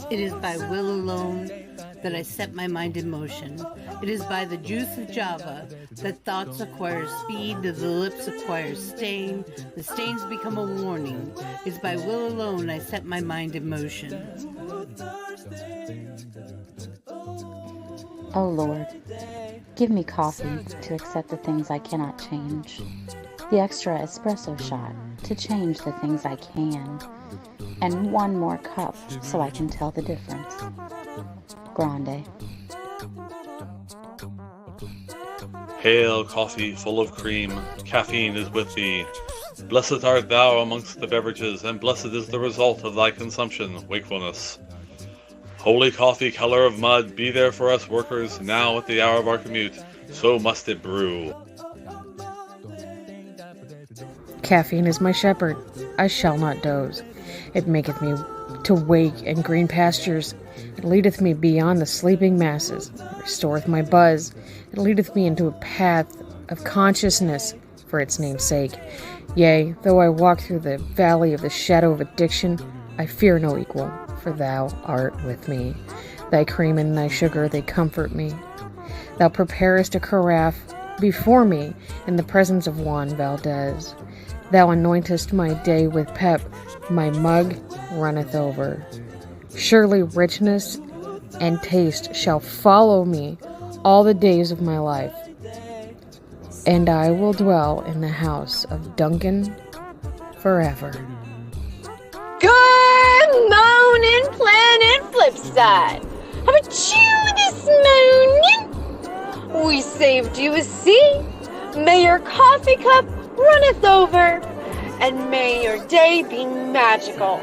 It is by will alone that I set my mind in motion. It is by the juice of Java that thoughts acquire speed, the lips acquire stain, the stains become a warning. It is by will alone I set my mind in motion. Oh Lord, give me coffee to accept the things I cannot change, the extra espresso shot to change the things I can, and one more cup so I can tell the difference. Grande. Hail, coffee full of cream, caffeine is with thee. Blessed art thou amongst the beverages, and blessed is the result of thy consumption, wakefulness. Holy coffee, color of mud, be there for us workers, now at the hour of our commute, so must it brew. Caffeine is my shepherd, I shall not doze. It maketh me to wake in green pastures. It leadeth me beyond the sleeping masses. It restoreth my buzz. It leadeth me into a path of consciousness for its name's sake. Yea, though I walk through the valley of the shadow of addiction, I fear no equal, for thou art with me. Thy cream and thy sugar, they comfort me. Thou preparest a carafe before me in the presence of Juan Valdez. Thou anointest my day with pep, my mug runneth over. Surely richness and taste shall follow me all the days of my life, and I will dwell in the house of Duncan forever. Good morning, Planet Flipside. How about you this morning? We saved you a seat. May your coffee cup runneth over, and may your day be magical.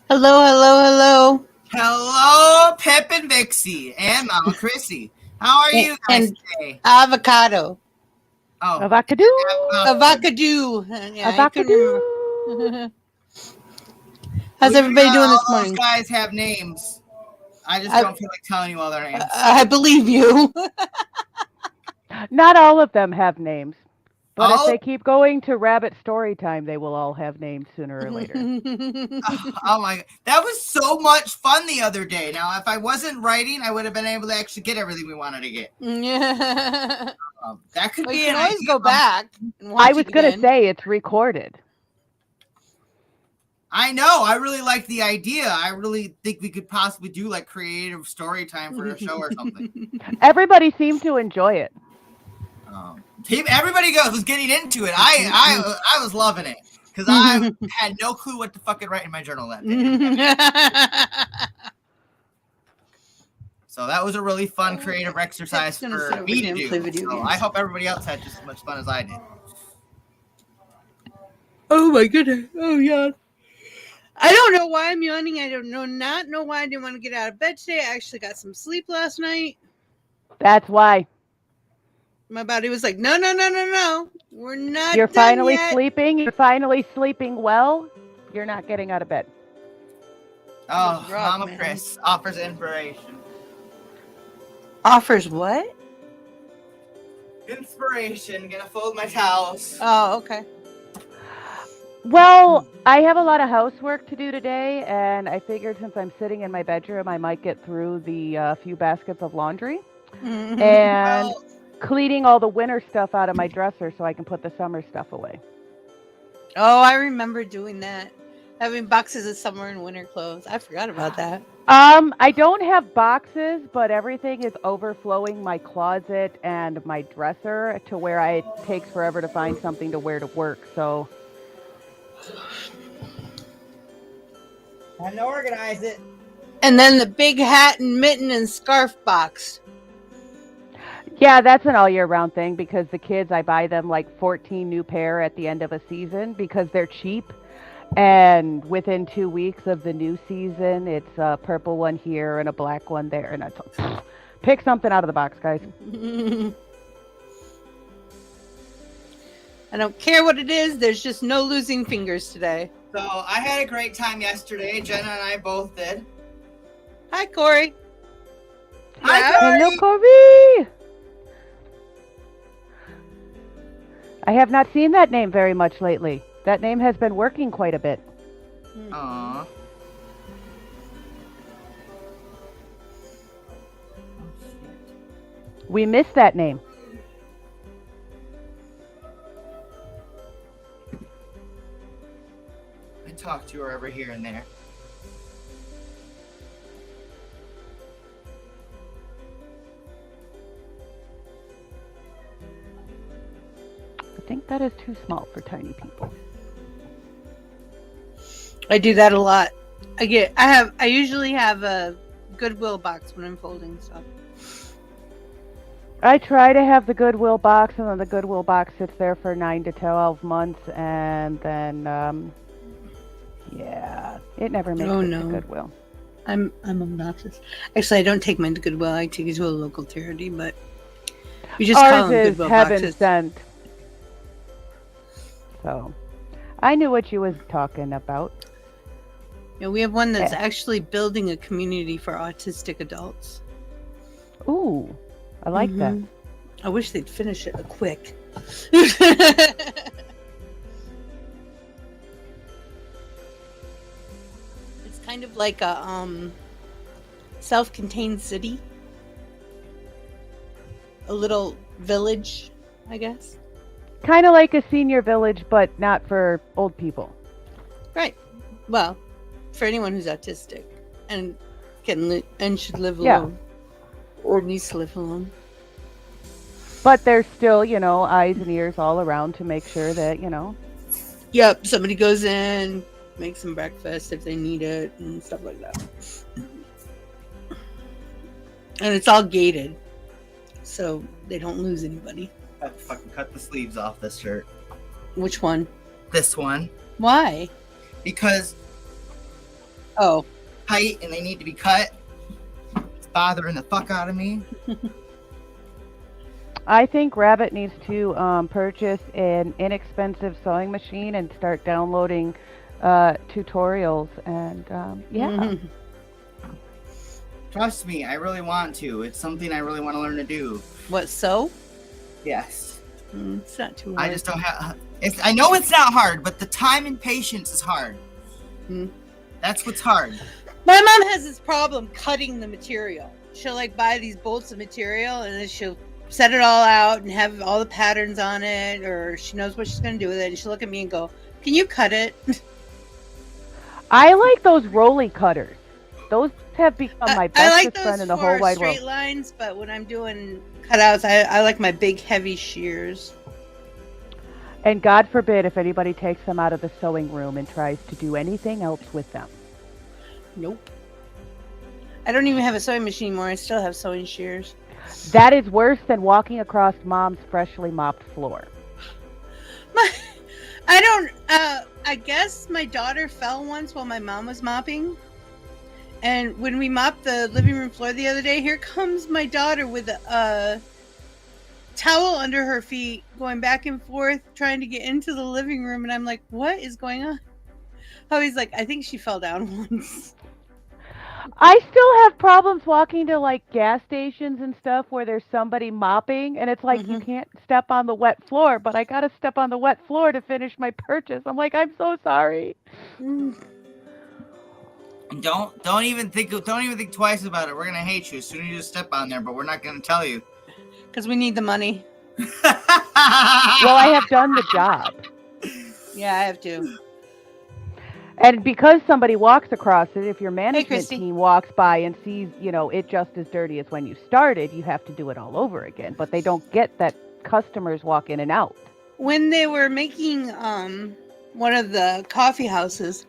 Hello, hello, hello. Hello, Pep and Vixie, and Mama Chrissy. How are you guys today? Avocado. Oh, Avocado. Avocado. Yeah, Avocado. How's everybody doing this all morning? Those guys have names. I just don't feel like telling you all their names. I believe you. Not all of them have names. But if they keep going to Rabbit story time, they will all have names sooner or later. Oh my God. That was so much fun the other day. Now, if I wasn't writing, I would have been able to actually get everything we wanted to get. Yeah. That could Well, be you an can always idea. go back and watch I was it going to again. say it's recorded. I know. I really like the idea. I really think we could possibly do like creative story time for a show or something. Everybody seemed to enjoy it. Everybody was getting into it. I was loving it because I had no clue what to fucking write in my journal that day. So that was a really fun creative exercise for me to do. So I hope everybody else had just as much fun as I did. Oh my goodness. Oh yeah. I don't know why I'm yawning. I don't know why I didn't want to get out of bed today. I actually got some sleep last night. That's why. My body was like, no. We're not You're done finally yet. sleeping. You're finally sleeping well. You're not getting out of bed. Oh, rough, Mama man. Chris offers inspiration. Offers what? Inspiration. Gonna fold my towels. Oh, okay. Well, I have a lot of housework to do today, and I figured since I'm sitting in my bedroom, I might get through the few baskets of laundry and cleaning all the winter stuff out of my dresser so I can put the summer stuff away. Oh, I remember doing that. Having boxes of summer and winter clothes. I forgot about that. I don't have boxes, but everything is overflowing my closet and my dresser to where it takes forever to find something to wear to work. So Time to organize it. And then the big hat and mitten and scarf box. yeah, that's an all year round thing because the kids, I buy them like 14 new pair at the end of a season because they're cheap. And within 2 weeks of the new season, it's a purple one here and a black one there. And pick something out of the box, guys. I don't care what it is. There's just no losing fingers today. So I had a great time yesterday. Jenna and I both did. Hi, Corey. Hello, Corey. I have not seen that name very much lately. That name has been working quite a bit. Aww. We miss that name. I talk to her every here and there. I think that is too small for tiny people. I do that a lot. I usually have a Goodwill box when I'm folding stuff. I try to have the Goodwill box, and then the Goodwill box sits there for 9 to 12 months, and then, yeah, it never makes it to Goodwill. I'm obnoxious. Actually, I don't take mine to Goodwill. I take it to a local charity, but we just call them Goodwill heaven boxes. Sent. So, I knew what you was talking about. Yeah, we have one that's actually building a community for autistic adults. Ooh. I like that. I wish they'd finish it quick. It's kind of like a self-contained city. A little village, I guess. Kind of like a senior village, but not for old people. Right. Well, for anyone who's autistic and and should live alone. Or needs to live alone. But there's still, eyes and ears all around to make sure that, Yep, somebody goes in, makes them breakfast if they need it, and stuff like that. And it's all gated, so they don't lose anybody. I have to fucking cut the sleeves off this shirt. Which one? This one. Why? Because tight and they need to be cut. It's bothering the fuck out of me. I think Rabbit needs to purchase an inexpensive sewing machine and start downloading tutorials. And Trust me, I really want to. It's something I really want to learn to do. What, sew? Yes. It's not too hard. I just don't have. I know it's not hard, but the time and patience is hard. That's what's hard. My mom has this problem cutting the material. She'll buy these bolts of material and then she'll set it all out and have all the patterns on it, or she knows what she's going to do with it, and she'll look at me and go, "Can you cut it?" I like those rolly cutters. Those have become my bestest friend in the whole wide world. I like those for straight lines, but when I'm doing cutouts, I like my big heavy shears. And God forbid if anybody takes them out of the sewing room and tries to do anything else with them. Nope. I don't even have a sewing machine anymore. I still have sewing shears. That is worse than walking across Mom's freshly mopped floor. I guess my daughter fell once while my mom was mopping. And when we mopped the living room floor the other day, here comes my daughter with a towel under her feet, going back and forth, trying to get into the living room. And I'm like, what is going on? Oh, he's like, I think she fell down once. I still have problems walking to gas stations and stuff where there's somebody mopping, and it's like you can't step on the wet floor, but I gotta step on the wet floor to finish my purchase. I'm like, I'm so sorry. Don't even think twice about it. We're gonna hate you as soon as you step on there, but we're not gonna tell you. Because we need the money. Well, I have done the job. Yeah, I have to. And because somebody walks across it, if your management team walks by and sees, it just as dirty as when you started, you have to do it all over again. But they don't get that customers walk in and out. When they were making one of the coffee houses,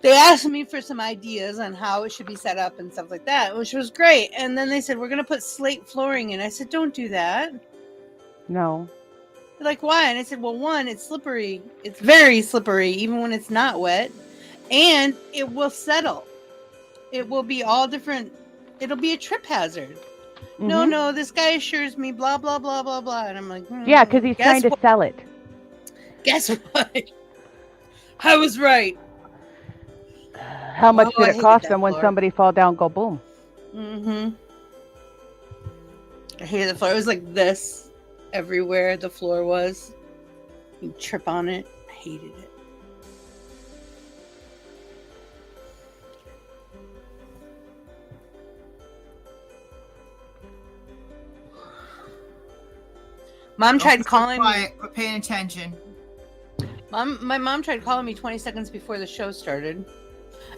they asked me for some ideas on how it should be set up and stuff like that, which was great. And then they said, we're going to put slate flooring in. I said, don't do that. No. They're like, why? And I said, well, one, it's slippery. It's very slippery, even when it's not wet. And it will settle. It will be all different. It'll be a trip hazard. No, this guy assures me, blah, blah, blah, blah, blah. And I'm like, yeah, because he's trying to sell it. Guess what? I was right. How much did it cost them when somebody fall down, go boom? I hated the floor. It was like this everywhere the floor was. You trip on it. I hated it. Mom tried calling me. Quiet, paying attention. My mom tried calling me 20 seconds before the show started.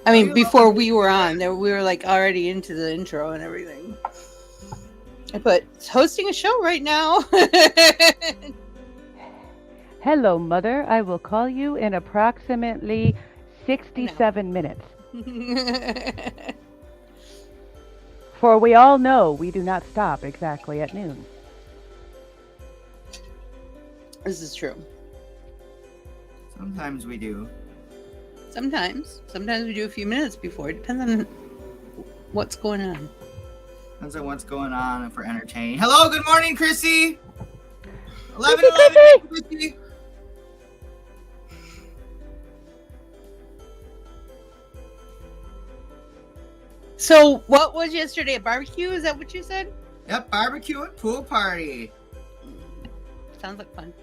I mean, before we were on. We were like already into the intro and everything. I put hosting a show right now. Hello, Mother. I will call you in approximately 67 minutes. For we all know we do not stop exactly at noon. This is true. Sometimes we do. Sometimes we do a few minutes before. It depends on what's going on. Depends on what's going on and if we're entertaining. Hello, good morning, Chrissy. 11, Chrissy. So, what was yesterday? A barbecue? Is that what you said? Yep, barbecue and pool party. Sounds like fun.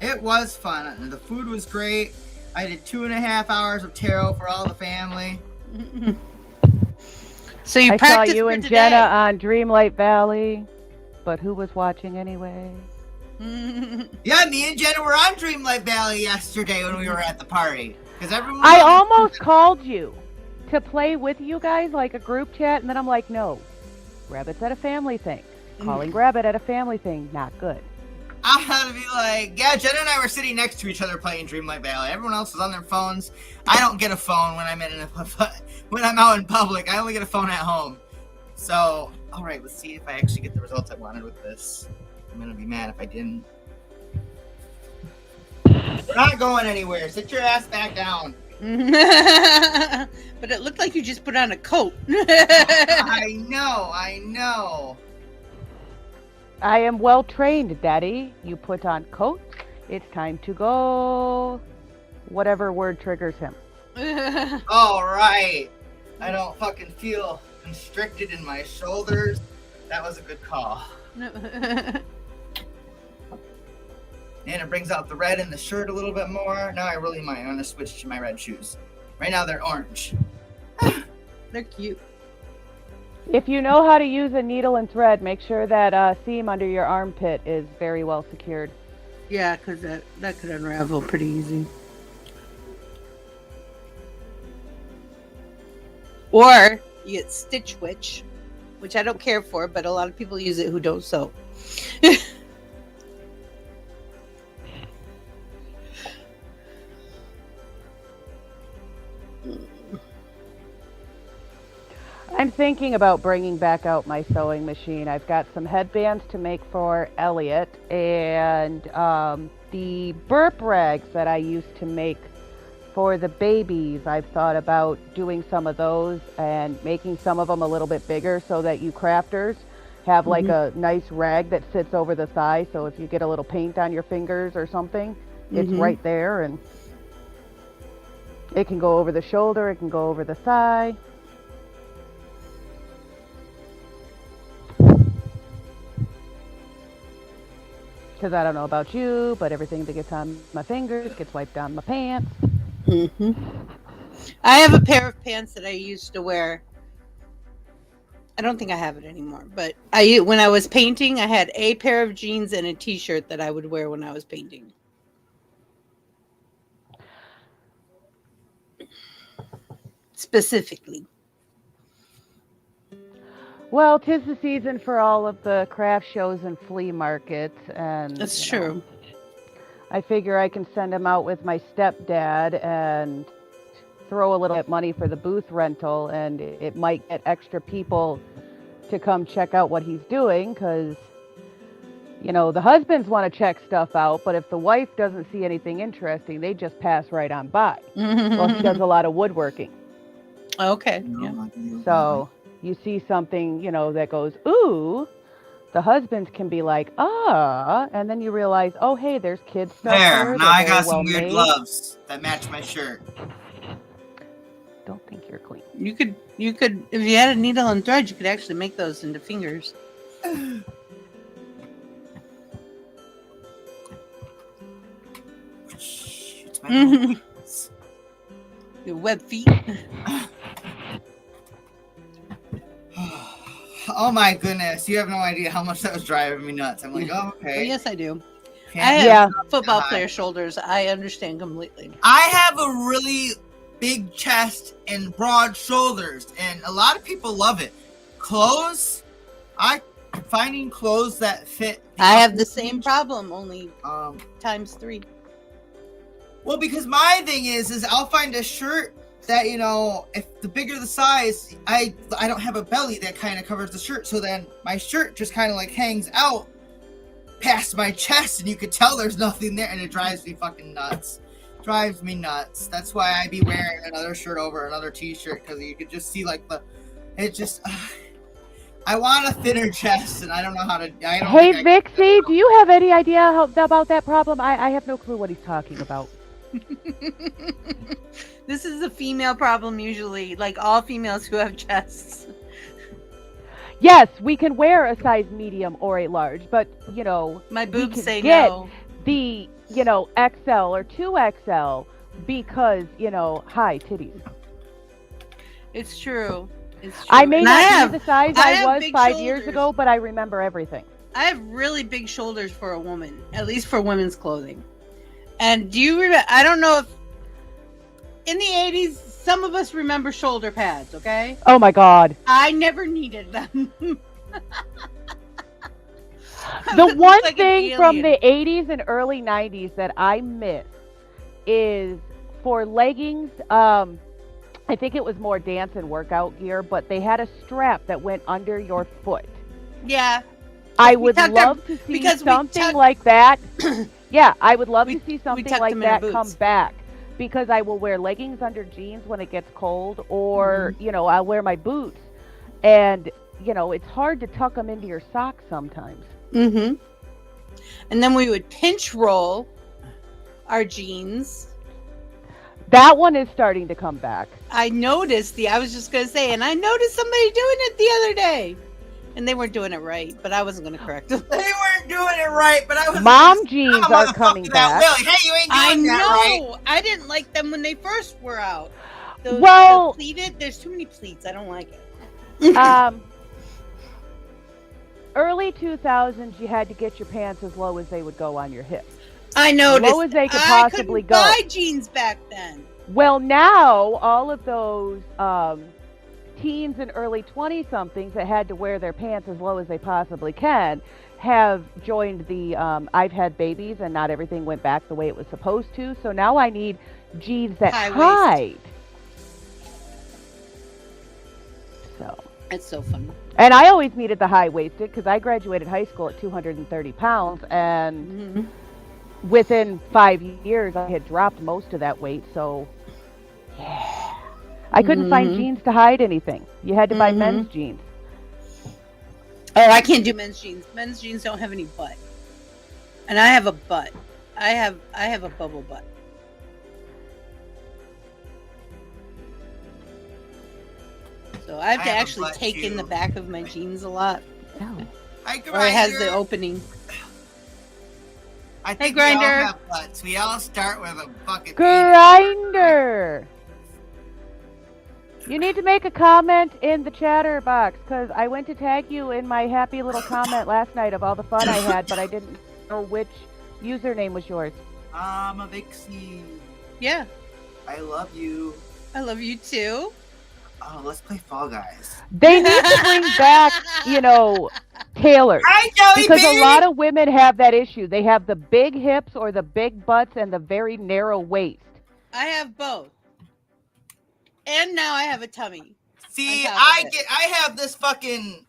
It was fun. And the food was great. I did 2.5 hours of tarot for all the family. So you I saw practiced you for and today. Jenna on Dreamlight Valley, but who was watching anyway? Yeah, me and Jenna were on Dreamlight Valley yesterday when we were at the party. Because everyone. I almost called you to play with you guys like a group chat, and then I'm like, no, Rabbit's at a family thing. Calling Rabbit at a family thing, not good. I had to be like, yeah, Jenna and I were sitting next to each other playing Dreamlight Valley. Everyone else was on their phones. I don't get a phone when I'm out in public. I only get a phone at home. So, all right, let's see if I actually get the results I wanted with this. I'm gonna be mad if I didn't. We're not going anywhere. Sit your ass back down. But it looked like you just put on a coat. I know. I am well trained, Daddy. You put on coat. It's time to go. Whatever word triggers him. All right. I don't fucking feel constricted in my shoulders. That was a good call. And it brings out the red in the shirt a little bit more. Now I really might want to switch to my red shoes. Right now they're orange. They're cute. If you know how to use a needle and thread, make sure that seam under your armpit is very well secured. Yeah, because that could unravel pretty easy. Or you get Stitch Witch, which I don't care for, but a lot of people use it who don't sew. I'm thinking about bringing back out my sewing machine. I've got some headbands to make for Elliot, and the burp rags that I used to make for the babies. I've thought about doing some of those and making some of them a little bit bigger so that you crafters have like a nice rag that sits over the thigh, so if you get a little paint on your fingers or something, it's right there, and it can go over the shoulder, it can go over the thigh. Because I don't know about you, but everything that gets on my fingers gets wiped down my pants. I have a pair of pants that I used to wear. I don't think I have it anymore, but when I was painting, I had a pair of jeans and a t-shirt that I would wear when I was painting. Specifically. Well, 'tis the season for all of the craft shows and flea markets, and That's true. I figure I can send him out with my stepdad and throw a little bit of money for the booth rental, and it might get extra people to come check out what he's doing, because, you know, the husbands want to check stuff out, but if the wife doesn't see anything interesting, they just pass right on by. Well, he does a lot of woodworking. Okay. Yeah. So you see something, you know, that goes, ooh, the husbands can be like, ah, and then you realize, oh, hey, there's kids stuff There, now I got some well weird made. gloves that match my shirt. Don't think you're clean. You could, if you had a needle and thread, you could actually make those into fingers. It's Mhm. Your web feet. Oh my goodness, you have no idea how much that was driving me nuts. I'm like, oh, Oh, okay. yes, I do. I Can't- have Yeah. football player shoulders. I understand completely. I have a really big chest and broad shoulders, and a lot of people love it. Clothes, finding clothes that fit. I have the same problem, only times 3. Well, because my thing is I'll find a shirt that, you know, if the bigger the size, I don't have a belly that kind of covers the shirt, so then my shirt just kind of like hangs out past my chest, and you could tell there's nothing there, and it drives me fucking nuts. Drives me nuts. That's why I be wearing another shirt over another t-shirt, because you could just see like I want a thinner chest, and I don't know how to. Hey, Vixie, do you have any idea about that problem? I have no clue what he's talking about. This is a female problem usually, like all females who have chests. Yes, we can wear a size medium or a large, but, you know, My we boobs can say get no. the, you know, XL or 2XL because, you know, high titties. It's true. It's true. I may And not be the size I I have was big 5 years shoulders. ago, but I remember everything. I have really big shoulders for a woman, at least for women's clothing. And do you remember? I don't know if in the 80s, some of us remember shoulder pads, okay? Oh my God. I never needed them. The one like an thing from alien. the 80s and early 90s that I miss is for leggings. I think it was more dance and workout gear, but they had a strap that went under your foot. Yeah. I We would tucked love our- to see because we something tucked- like that. Yeah, I would love We- to see we something tucked like them in our that come boots. back, because I will wear leggings under jeans when it gets cold, or you know, I'll wear my boots, and you know, it's hard to tuck them into your socks sometimes. Mm-hmm. And then we would pinch roll our jeans. That one is starting to come back. I noticed I was just gonna say, and I noticed somebody doing it the other day. And they weren't doing it right, but I wasn't gonna correct them. They weren't doing it right, but I was. Mom jeans I'm a are motherfucker coming that back. will. Hey, you ain't I doing that right. know. I didn't like them when they first were out. Those, Well- the pleated. There's too many pleats. I don't like it. Early 2000s, you had to get your pants as low as they would go on your hips. I noticed. Low as they could I possibly couldn't go. buy jeans back then. Well, now all of those teens and early 20-somethings that had to wear their pants as low as they possibly can have joined the I've had babies and not everything went back the way it was supposed to. So now I need jeans that High hide. So. It's so fun. And I always needed the high-waisted because I graduated high school at 230 pounds, and Mm-hmm. within 5 years I had dropped most of that weight. So, yeah, I couldn't find Mhm. jeans to hide anything. You had to buy Mhm. men's jeans. Oh, I can't do men's jeans. Men's jeans don't have any butt, and I have a butt. I have a bubble butt. So I have to I have a actually butt, take in the too. back of my jeans a lot, No. Hi, or it has the Grinder. opening. I think Grinder. we all have butts. We all start with a fucking. Grinder. You need to make a comment in the chatter box because I went to tag you in my happy little comment last night of all the fun I had, but I didn't know which username was yours. I'm a Vixie. Yeah, I love you. I love you too. Oh, let's play Fall Guys. They need to bring back, you know, tailors. Hi, Because Jellybean. a lot of women have that issue. They have the big hips or the big butts and the very narrow waist. I have both, and now I have a tummy. See, on top of it. I have this fucking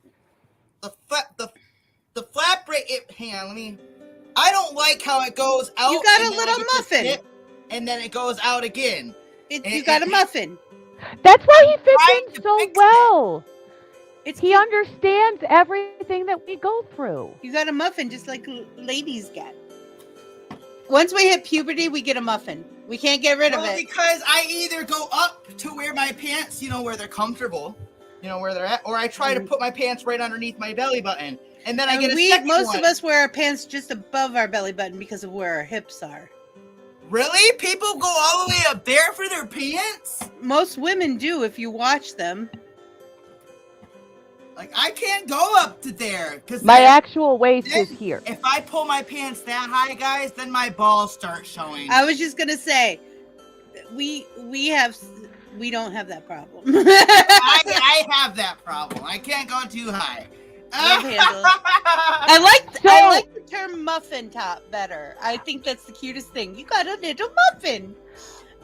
the flap rate. Hang on, let me. I don't like how it goes out. You got and a then little I get this muffin. dip, and then it goes out again. You got a muffin. That's why he Trying fits to in so fix well. It's He understands everything that we go through. You got a muffin just like ladies get. Once we hit puberty, we get a muffin. We can't get rid of Well, it. because I either go up to where my pants, you know, where they're comfortable, you know, where they're at, or I try to put my pants right underneath my belly button, and then I And get a second most one. of us wear our pants just above our belly button because of where our hips are. Really? People go all the way up there for their pants? Most women do if you watch them. Like, I can't go up to there. My actual waist is here. If I pull my pants that high, guys, then my balls start showing. I was just gonna say, we don't have that problem. I have that problem. I can't go too high. Love handle. I like the term muffin top better. I think that's the cutest thing. You got a little muffin.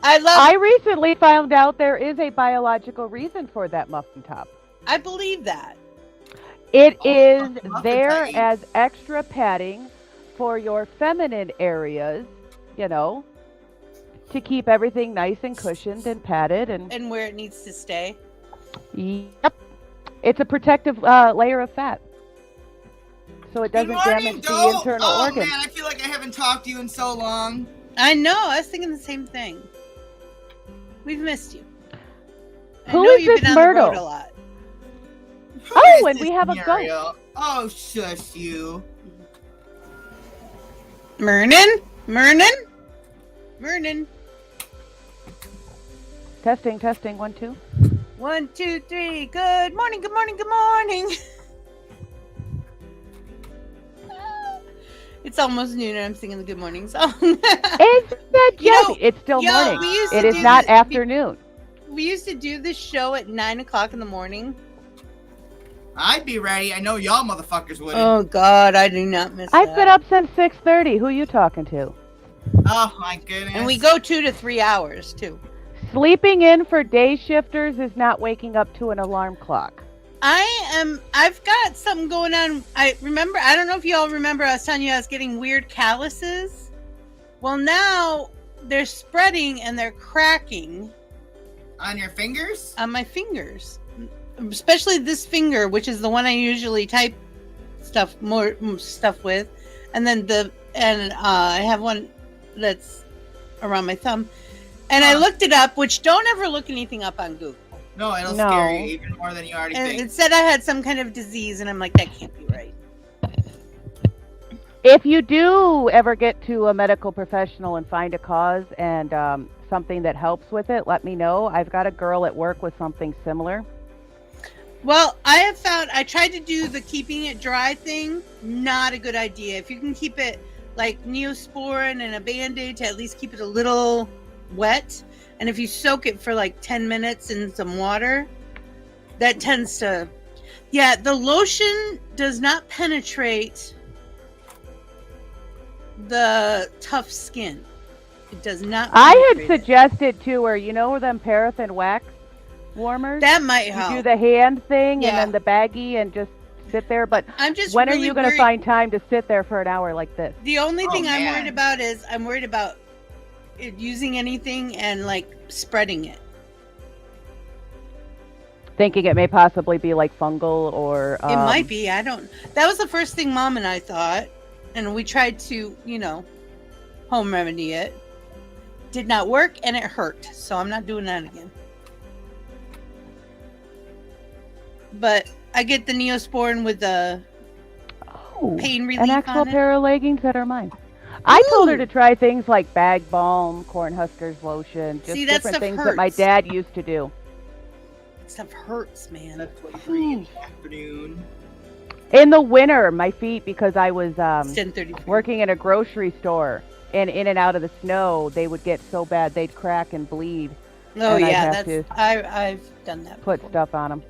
I recently found out there is a biological reason for that muffin top. I believe that. It is there as extra padding for your feminine areas, you know, to keep everything nice and cushioned and padded and where it needs to stay. Yep. It's a protective layer of fat. So it doesn't damage the internal organs. Man, I feel like I haven't talked to you in so long. I know. I was thinking the same thing. We've missed you. Who is this Myrtle? A lot. Oh, and we have a ghost. Oh, shush you. Mernin? Testing, 1, 2. 1, 2, 3. Good morning. It's almost noon and I'm singing the good morning song. It's still morning. It is not afternoon. We used to do this show at 9 o'clock in the morning. I'd be ready. I know y'all motherfuckers wouldn't. Oh, God, I do not miss I've been up since 6:30. Who are you talking to? Oh, my goodness. And we go 2 to 3 hours, too. Sleeping in for day shifters is not waking up to an alarm clock. I've got something going on. I don't know if you all remember, I was telling you I was getting weird calluses. Well, now they're spreading and they're cracking. On your fingers? On my fingers. Especially this finger, which is the one I usually type more stuff with. And then I have one that's around my thumb. And I looked it up, which don't ever look anything up on Google. No, it'll scare you even more than you already think. It said I had some kind of disease, and I'm like, that can't be right. If you do ever get to a medical professional and find a cause and something that helps with it, let me know. I've got a girl at work with something similar. Well, I tried to do the keeping it dry thing. Not a good idea. If you can keep it like Neosporin and a Band-Aid to at least keep it a little wet. And if you soak it for like 10 minutes in some water, that tends to... Yeah, the lotion does not penetrate the tough skin. It does not. I had suggested to her, you know, them paraffin wax warmers? That might help. You do the hand thing and then the baggie and just sit there. But when are you going to find time to sit there for an hour like this? The only thing I'm worried about is I'm worried about it using anything and like spreading it. Thinking it may possibly be like fungal or... It might be. I don't... That was the first thing Mom and I thought. And we tried to, home remedy it. Did not work and it hurt. So I'm not doing that again. But I get the Neosporin with the pain relief an actual on it. pair of leggings that are mine. I told her to try things like bag balm, Cornhuskers lotion, just different things that my dad used to do. That stuff hurts, man. That's like 3 in the afternoon. In the winter, my feet, because I was 10:30 working in a grocery store, and in and out of the snow, they would get so bad they'd crack and bleed. Oh, and yeah, I've done that before. Put stuff on them.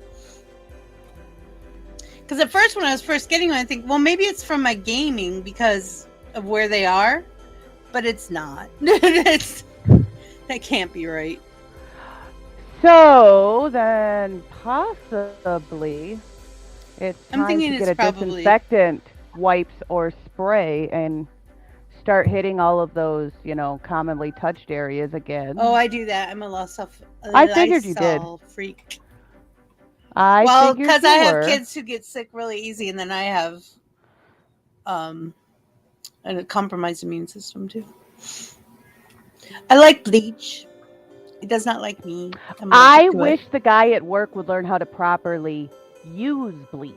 Because at first, when I was first getting them, I think, well, maybe it's from my gaming because of where they are, but it's not. That can't be right. So then, possibly, it's time to get a disinfectant wipes or spray and start hitting all of those, commonly touched areas again. Oh, I do that. I'm a Lysol freak. Well, because I have kids who get sick really easy, and then I have a compromised immune system too. I like bleach. It does not like me. I wish the guy at work would learn how to properly use bleach,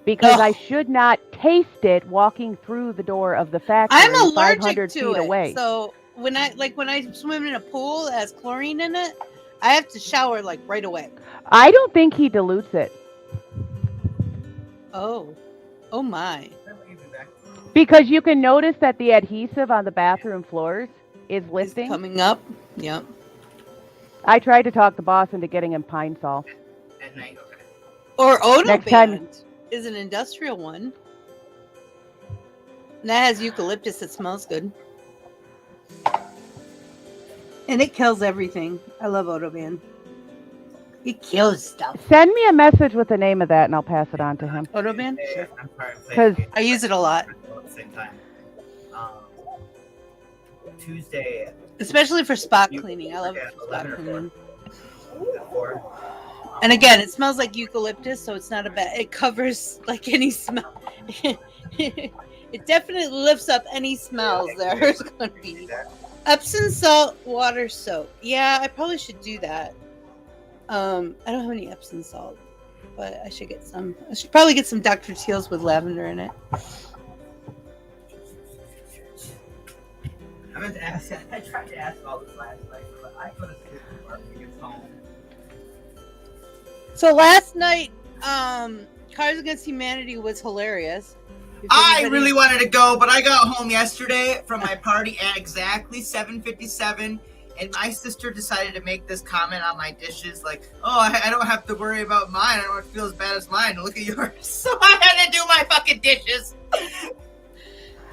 because I should not taste it walking through the door of the factory. I'm allergic 500 to feet it, away. so when I swim in a pool that has chlorine in it, I have to shower like right away. I don't think he dilutes it. Oh my. Because you can notice that the adhesive on the bathroom floors is It's lifting. coming up. Yep. I tried to talk the boss into getting him Pine Sol. At night, okay. Or Next time- Odoband is an industrial one. And that has eucalyptus that smells good. And it kills everything. I love Odoband. It kills stuff. Send me a message with the name of that and I'll pass it on to him. Odoband? Sure. I'm sorry, I'm 'Cause- playing I use it a lot. at the same time. Tuesday Especially for spot You- cleaning. I love yeah, spot 11 or cleaning. at 4. And again, it smells like eucalyptus, so it's not a bad. It covers like any smell. It definitely lifts up any smells there's going to be. Epsom salt water soap. Yeah, I probably should do that. I don't have any Epsom salt, but I should get some. I should probably get some Dr. Teal's with lavender in it. I meant to ask. I tried to ask all this last night, but I couldn't sleep before he gets home. So last night, Cards Against Humanity was hilarious. If I anybody- really wanted to go, but I got home yesterday from my party at exactly 7:57, and my sister decided to make this comment on my dishes, like, "Oh, I don't have to worry about mine. I don't have to feel as bad as mine. Look at yours." So I had to do my fucking dishes.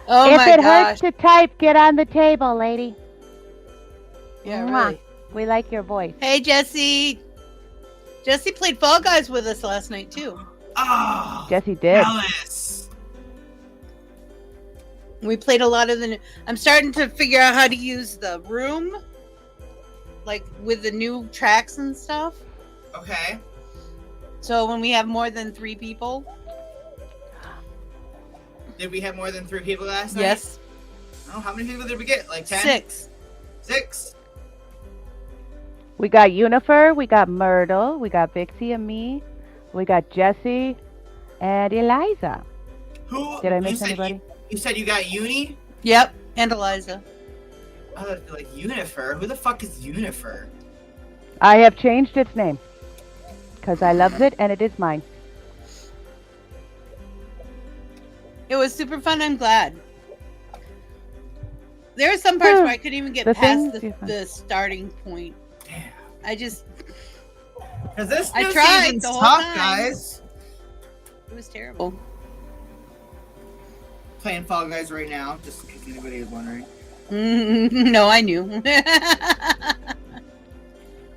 Oh if my it gosh! hurts to type, get on the table, lady. Yeah, Mwah. really. We like your voice. Hey, Jesse. Jesse played Fall Guys with us last night too. Oh, Jesse did. jealous. We played a lot of the. I'm starting to figure out how to use the room, like with the new tracks and stuff. Okay. So when we have more than 3 people, Did we have more than 3 people last night? yes, Oh, how many people did we get? Like 10? 6. 6? We got Unifer, we got Myrtle, we got Vixie and me, we got Jesse, and Eliza. Who? Did I you miss said anybody? You said you got Uni? Yep, and Eliza. I thought like Unifer. Who the fuck is Unifer? I have changed its name because I loves it and it is mine. It was super fun. I'm glad. There are some parts where I couldn't even get The past things you find. the starting point. Damn. I just, Because this I new tried season's the whole tough, time. guys. it was terrible. Playing Fall Guys right now, just in case anybody is wondering. No, I knew.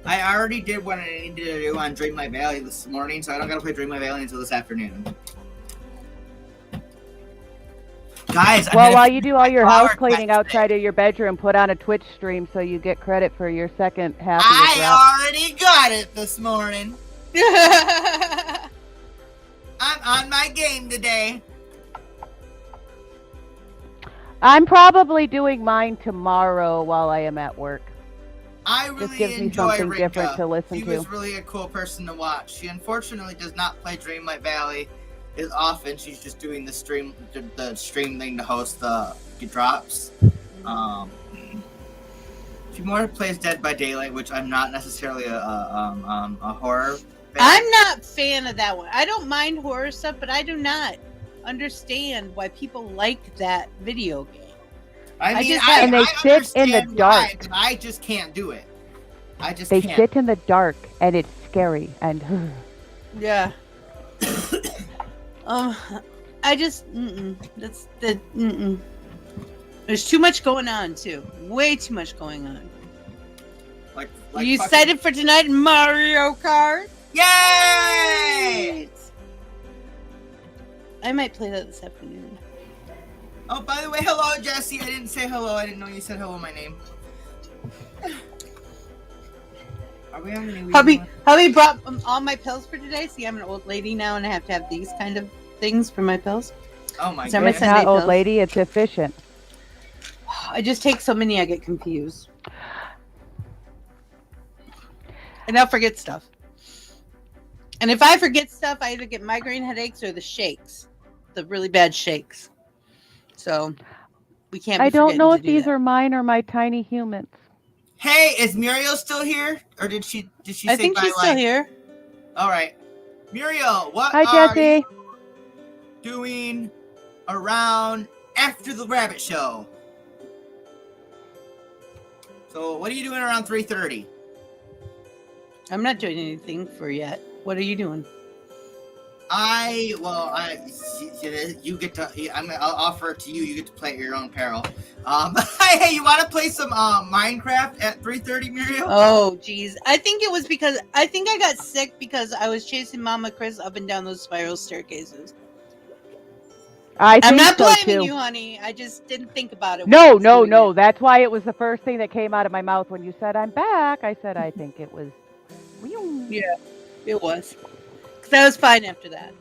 I already did what I needed to do on Dreamlight Valley this morning, so I don't gotta play Dreamlight Valley until this afternoon. Guys, Well, while you do all your flower house cleaning quest outside of your bedroom, put on a Twitch stream so you get credit for your second half of your drop. I already got it this morning. I'm on my game today. I'm probably doing mine tomorrow while I am at work. I Just really gives me enjoy something Rinka. different to listen She to. was really a cool person to watch. She unfortunately does not play Dreamlight Valley as often. She's just doing the stream thing to host the drops. She more plays Dead by Daylight, which I'm not necessarily a horror fan. I'm not a fan of that one. I don't mind horror stuff, but I do not understand why people like that video game. I mean, just I, have- And they I sit in the understand why, dark. but I just can't do it. I just They can't. sit in the dark and it's scary and Yeah. I just that's the There's too much going on too. Way too much going on. Like you fucking- excited for tonight, Mario Kart? Yay! I might play that this afternoon. Oh, by the way, hello, Jesse. I didn't say hello. I didn't know you said hello, my name. Are we having any Hubby brought all my pills for today. See, I'm an old lady now, and I have to have these kind of things for my pills. Oh my So my it's goodness. Sunday not old pills. lady, it's efficient. I just take so many, I get confused, and I'll forget stuff. And if I forget stuff, I either get migraine headaches or the shakes, the really bad shakes. So We can't. I be don't know if forgetting to do these that. are mine or my tiny humans. Hey, is Muriel still here, or did she say I think bye? she's still here. All right, Muriel, what Hi, are Jesse. you doing around after the rabbit show? So, what are you doing around 3:30? I'm not doing anything for yet. What are you doing? You get to. I'll offer it to you. You get to play at your own peril. Hey, you want to play some Minecraft at 3:30, Muriel? Oh, geez. I think it was because I got sick because I was chasing Mama Chris up and down those spiral staircases. I'm not so blaming too. you, honey. I just didn't think about it. No. That's why it was the first thing that came out of my mouth when you said I'm back. I said I think it was. Yeah, it was. Because I was fine after that.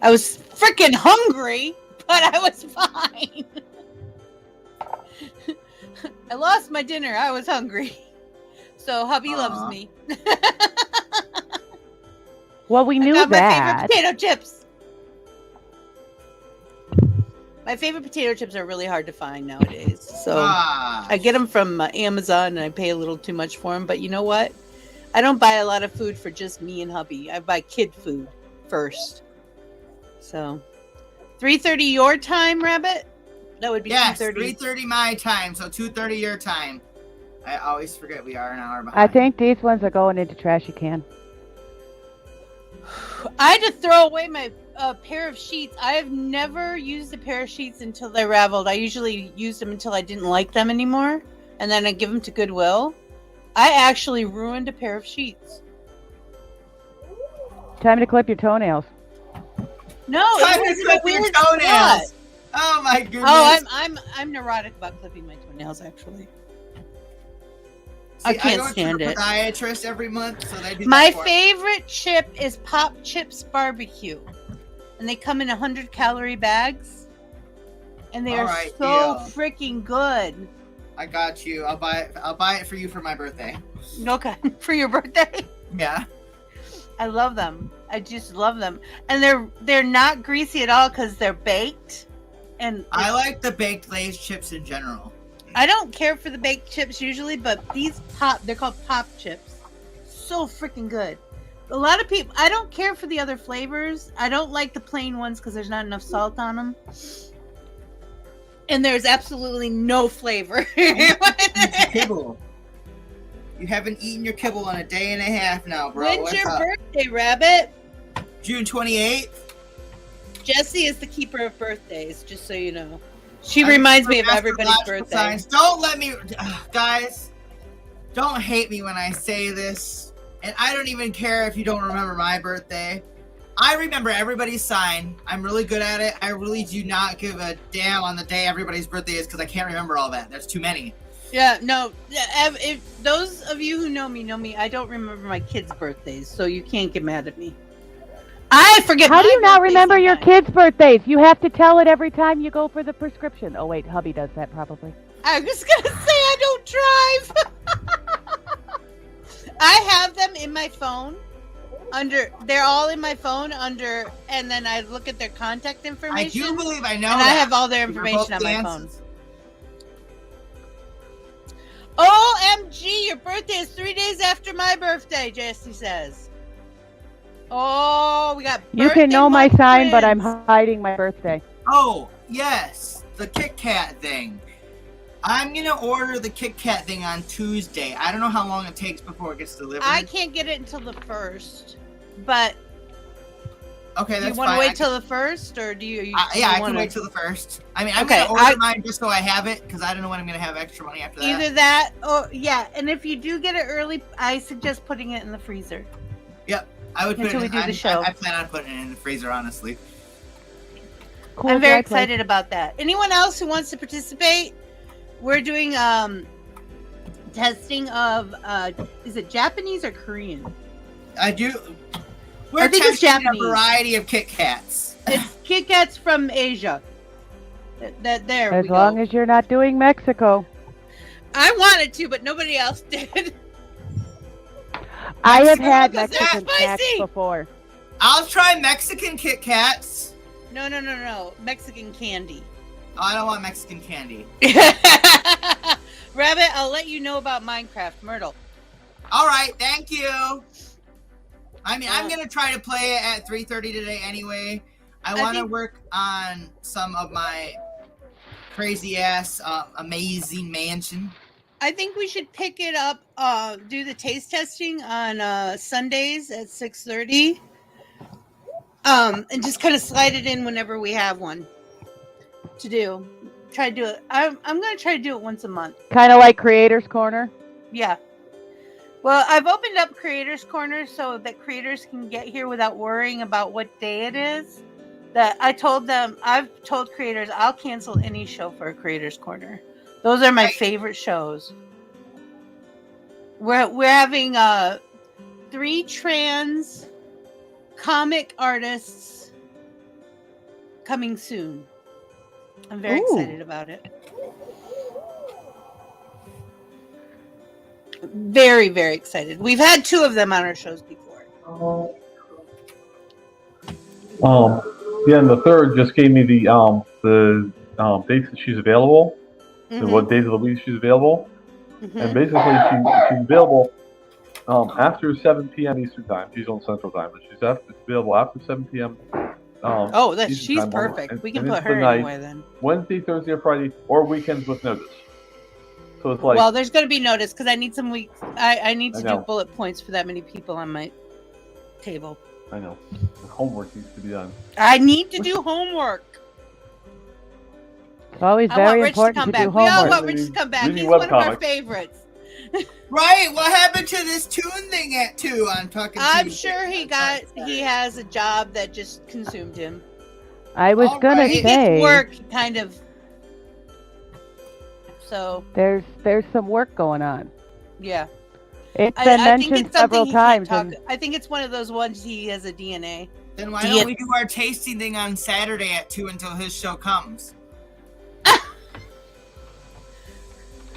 I was freaking hungry, but I was fine. I lost my dinner. I was hungry. So hubby loves me. Well, we knew I got that. my favorite potato chips. My favorite potato chips are really hard to find nowadays. So I get them from Amazon and I pay a little too much for them. But you know what? I don't buy a lot of food for just me and hubby. I buy kid food first. So 3:30 your time, Rabbit? That would be 2:30. 3:30 my time, so 2:30 your time. I always forget we are an hour behind. I think these ones are going into trashy can. I had to throw away my pair of sheets. I have never used a pair of sheets until they raveled. I usually used them until I didn't like them anymore, and then I give them to Goodwill. I actually ruined a pair of sheets. Time to clip your toenails. No, Time it to was clip a weird your toenails. spot. Oh my goodness. Oh, I'm neurotic about clipping my toenails. Actually, I can't stand it. it. I go to a podiatrist every month, so they do My that for me. favorite chip is Pop Chips Barbecue, and they come in 100-calorie bags, and they are so freaking good. I got you. I'll buy it for you for my birthday. Okay, for your birthday. Yeah. I love them. I just love them, and they're not greasy at all because they're baked. And I like the baked Lay's chips in general. I don't care for the baked chips usually, but they're called Pop Chips. So freaking good. A lot of people, I don't care for the other flavors. I don't like the plain ones because there's not enough salt on them. And there's absolutely no flavor. Kibble. You haven't eaten your kibble in a day and a half now, bro. When's your birthday, Rabbit? June 28th. Jessie is the keeper of birthdays, just so you know. She reminds me of everybody's birthday. Signs. Don't let me, guys. Don't hate me when I say this, and I don't even care if you don't remember my birthday. I remember everybody's sign. I'm really good at it. I really do not give a damn on the day everybody's birthday is because I can't remember all that. There's too many. Yeah, no. If those of you who know me, I don't remember my kids' birthdays, so you can't get mad at me. I forget. How do you not remember your kids' birthdays? You have to tell it every time you go for the prescription. Oh wait, hubby does that probably. I was gonna say I don't drive. I have them in my phone. They're all in my phone and then I look at their contact information. I do believe I know and that. I have all their information on my phone. OMG, your birthday is 3 days after my birthday, Jessie says. Oh, we got You can know my sign, but I'm hiding my birthday. Oh, yes. The Kit Kat thing. I'm going to order the Kit Kat thing on Tuesday. I don't know how long it takes before it gets delivered. I can't get it until the 1st, but okay, that's fine. You want to wait till the 1st, or do you? Yeah, I can wait till the 1st. I mean, I'm going to order mine just so I have it, because I don't know when I'm going to have extra money after that. Either that, or yeah, and if you do get it early, I suggest putting it in the freezer. Yep, I would put until it in, we do the show. I plan on putting it in the freezer, honestly. Cool, I'm very excited about that. Anyone else who wants to participate? We're doing testing of is it Japanese or Korean? I think it's Japanese. A variety of Kit Kats. It's Kit Kats from Asia. There as long as you're not doing Mexico. I wanted to, but nobody else did. I have had Mexican snacks before. I'll try Mexican Kit Kats. No. Mexican candy. I don't want Mexican candy. Rabbit, I'll let you know about Minecraft. Myrtle. All right, thank you. I mean, I'm going to try to play it at 3:30 today anyway. I want to work on some of my crazy-ass amazing mansion. I think we should pick it up, do the taste testing on Sundays at 6:30. And just kind of slide it in whenever we have one to do. Try to do it. I'm going to try to do it once a month. Kind of like Creators Corner? Yeah. Well, I've opened up Creators Corner so that creators can get here without worrying about what day it is. I've told creators I'll cancel any show for a Creators Corner. Those are my favorite shows. We're having 3 trans comic artists coming soon. I'm very excited about it. Very, very excited. We've had 2 of them on our shows before. Yeah, and the third just gave me the dates that she's available, and what days of the week she's available, and basically she's available after 7 p.m. Eastern Time. She's on Central Time, but she's available after 7 p.m. She's perfect. We can put her anywhere then. Wednesday, Thursday, or Friday, or weekends with notice. So it's like, well, there's going to be notice because I need some weeks. I need to do bullet points for that many people on my table. I know. The homework needs to be done. I need to do homework. It's always very important to do homework. We all want Rich to come back. He's one of our favorites. Right? What happened to this tune thing at 2? I'm sure he has a job that just consumed him. I was gonna say he gets work kind of. So there's some work going on. Yeah. It's been mentioned several times. I think it's one of those ones he has a DNA. Then why don't we do our tasting thing on Saturday at 2 until his show comes?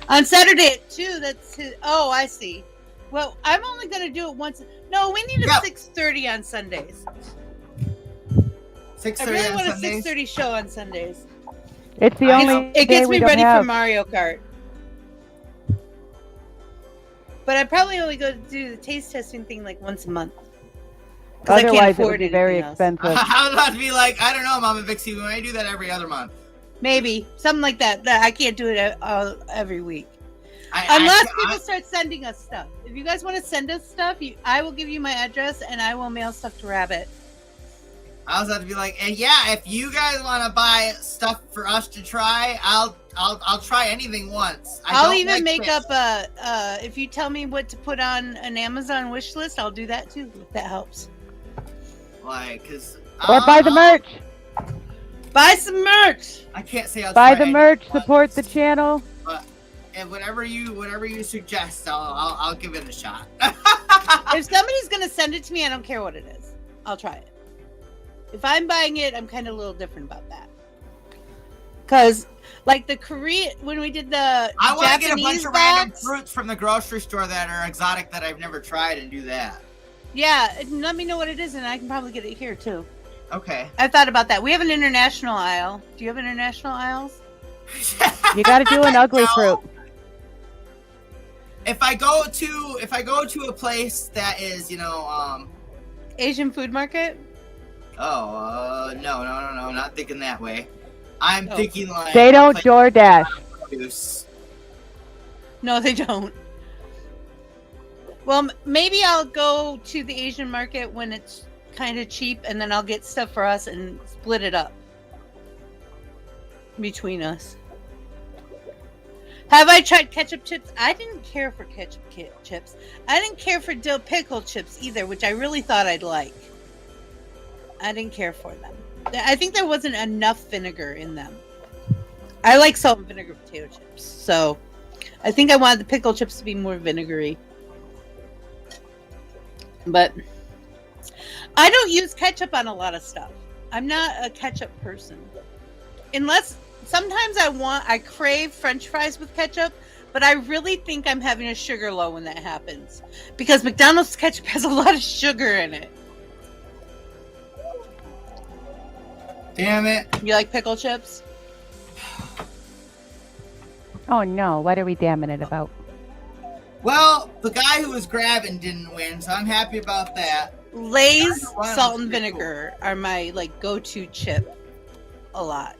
On Saturday at 2, that's his. Oh, I see. Well, I'm only going to do it once. No, we need a 6:30 on Sundays. 6:30 I really want Sundays? a 6:30 show on Sundays. It's the only. It gets me ready for Mario Kart. But I probably only go to do the taste testing thing like once a month. Otherwise, it would be very expensive. I was about to be like, I don't know, Mama Vixie, we might do that every other month. Maybe. Something like that. I can't do it every week. Unless people start sending us stuff. If you guys want to send us stuff, I will give you my address and I will mail stuff to Rabbit. I was about to be like, and yeah, if you guys want to buy stuff for us to try, I'll try anything once. I'll even make up if you tell me what to put on an Amazon wish list, I'll do that too, if that helps. Like, or buy the merch. Buy some merch. I can't say I'll buy the merch, support the channel. But whatever you suggest, I'll give it a shot. If somebody's gonna send it to me, I don't care what it is. I'll try it. If I'm buying it, I'm kind of a little different about that. Cause like the Korean, when we did the I want to get a bunch of random box, fruits from the grocery store that are exotic that I've never tried and do that. Yeah, and let me know what it is, and I can probably get it here too. Okay. I thought about that. We have an international aisle. Do you have international aisles? You got to do an ugly fruit. If I go to a place that is, Asian food market. Oh, no, not thinking that way. I'm thinking like they don't DoorDash. No, they don't. Well, maybe I'll go to the Asian market when it's kind of cheap, and then I'll get stuff for us and split it up between us. Have I tried ketchup chips? I didn't care for ketchup chips. I didn't care for dill pickle chips either, which I really thought I'd like. I didn't care for them. I think there wasn't enough vinegar in them. I like salt and vinegar potato chips, so I think I wanted the pickle chips to be more vinegary. But I don't use ketchup on a lot of stuff. I'm not a ketchup person. Unless sometimes I crave French fries with ketchup, but I really think I'm having a sugar low when that happens. Because McDonald's ketchup has a lot of sugar in it. Damn it. You like pickle chips? Oh no, what are we damning it about? Well, the guy who was grabbing didn't win, so I'm happy about that. Lay's salt and vinegar are my go-to chip a lot.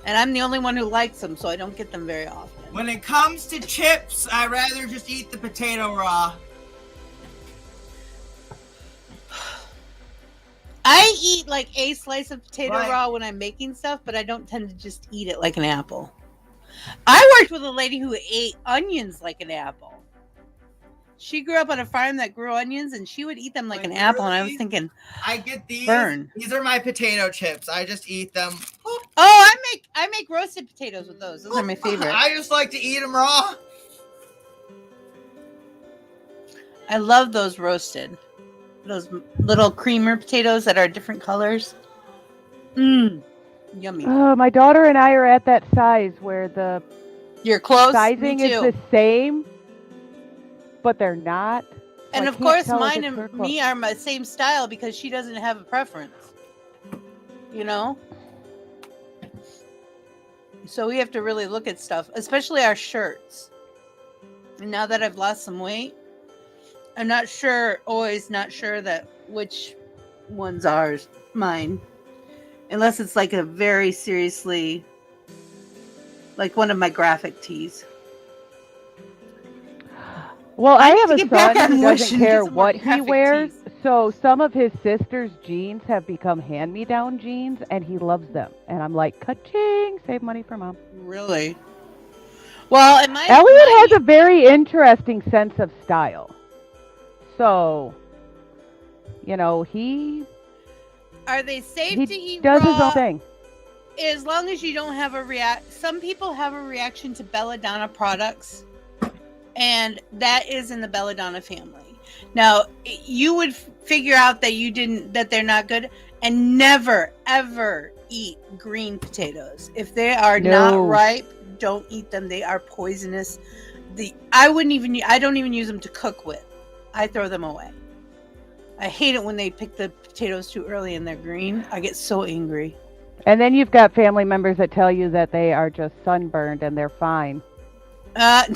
And I'm the only one who likes them, so I don't get them very often. When it comes to chips, I'd rather just eat the potato raw. I eat a slice of potato raw when I'm making stuff, but I don't tend to just eat it like an apple. I worked with a lady who ate onions like an apple. She grew up on a farm that grew onions, and she would eat them like an apple. And I was thinking, I get these. Burn. These are my potato chips. I just eat them. Oh, I make roasted potatoes with those. Those are my favorite. I just like to eat them raw. I love those roasted. Those little creamer potatoes that are different colors. Yummy. Oh, my daughter and I are at that size where the You're close. sizing is the same, but they're not. So and I of can't course, tell if mine it's her and close. me are my same style because she doesn't have a preference. You know? So we have to really look at stuff, especially our shirts. And now that I've lost some weight, I'm always not sure that which one's mine. Unless it's a very seriously, one of my graphic tees. Well, I have a get back son on who Wish doesn't and get care some more what he graphic wears, tees. so some of his sister's jeans have become hand-me-down jeans, and he loves them. And I'm like, ka-ching, save money for mom. Really? Well, Elliot has a very interesting sense of style. So, he Are they safe to eat does raw? his own thing. As long as you don't have some people have a reaction to belladonna products, and that is in the belladonna family. Now, you would figure out that they're not good, and never ever eat green potatoes. If they are not ripe, don't eat them. They are poisonous. I don't even use them to cook with. I throw them away. I hate it when they pick the potatoes too early and they're green. I get so angry. And then you've got family members that tell you that they are just sunburned and they're fine. I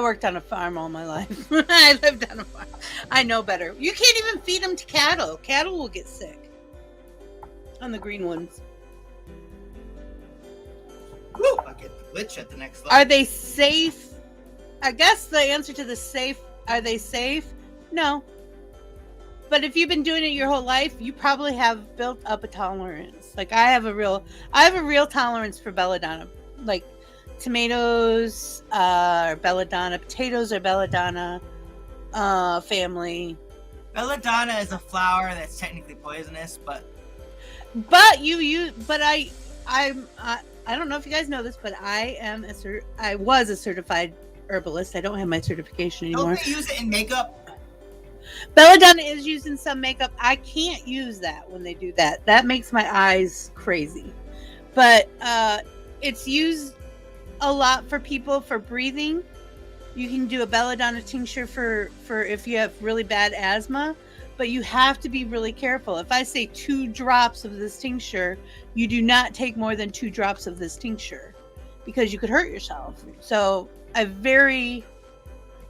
worked on a farm all my life. I lived on a farm. I know better. You can't even feed them to cattle. Cattle will get sick on the green ones. Woo! I'll get the glitch at the next level. Are they safe? I guess the answer to the safe, are they safe? No. But if you've been doing it your whole life, you probably have built up a tolerance. I have a real tolerance for belladonna. Tomatoes are belladonna, potatoes are belladonna family. Belladonna is a flower that's technically poisonous, but I don't know if you guys know this, but I was a certified herbalist. I don't have my certification anymore. Don't they use it in makeup? Belladonna is used in some makeup. I can't use that when they do that. That makes my eyes crazy. But it's used a lot for people for breathing. You can do a belladonna tincture for if you have really bad asthma, but you have to be really careful. If I say 2 drops of this tincture, you do not take more than 2 drops of this tincture because you could hurt yourself. So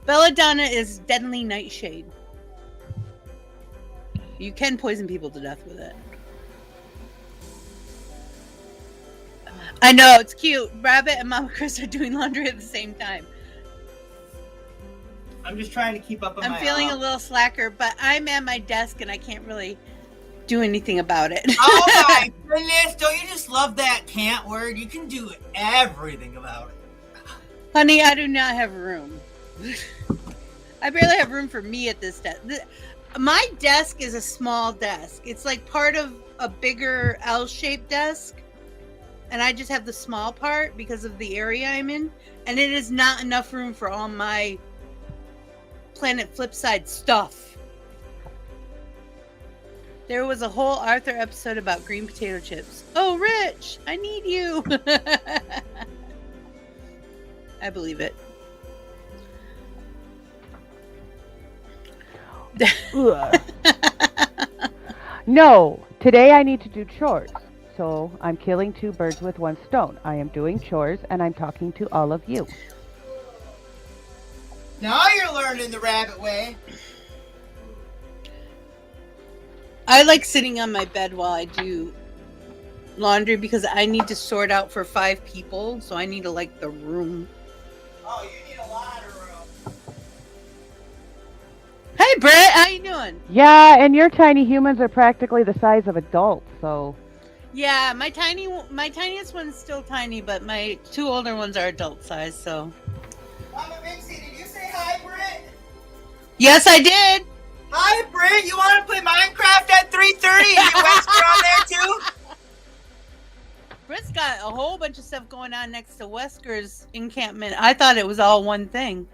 belladonna is deadly nightshade. You can poison people to death with it. I know, it's cute. Rabbit and Mama Chris are doing laundry at the same time. I'm just trying to keep up with I'm feeling a little slacker, but I'm at my desk and I can't really do anything about it. Oh my goodness, don't you just love that can't word? You can do everything about it. Honey, I do not have room. I barely have room for me at this desk. My desk is a small desk. It's part of a bigger L-shaped desk. And I just have the small part because of the area I'm in. And it is not enough room for all my Planet Flipside stuff. There was a whole Arthur episode about green potato chips. Oh, Rich, I need you. I believe it. No, today I need to do chores. so I'm killing 2 birds with 1 stone. I am doing chores, and I'm talking to all of you. Now you're learning the rabbit way. I like sitting on my bed while I do laundry because I need to sort out for 5 people, so I need to like the room. Oh, you need a lot of room. Hey, Brett, how you doing? Yeah, and your tiny humans are practically the size of adults, so... Yeah, my tiniest one's still tiny, but my 2 older ones are adult size, so... Mama Vixie, did you say hi, Britt? Yes, I did! Hi, Britt, you want to play Minecraft at 3:30? Is your Wesker on there, too? Britt's got a whole bunch of stuff going on next to Wesker's encampment. I thought it was all one thing.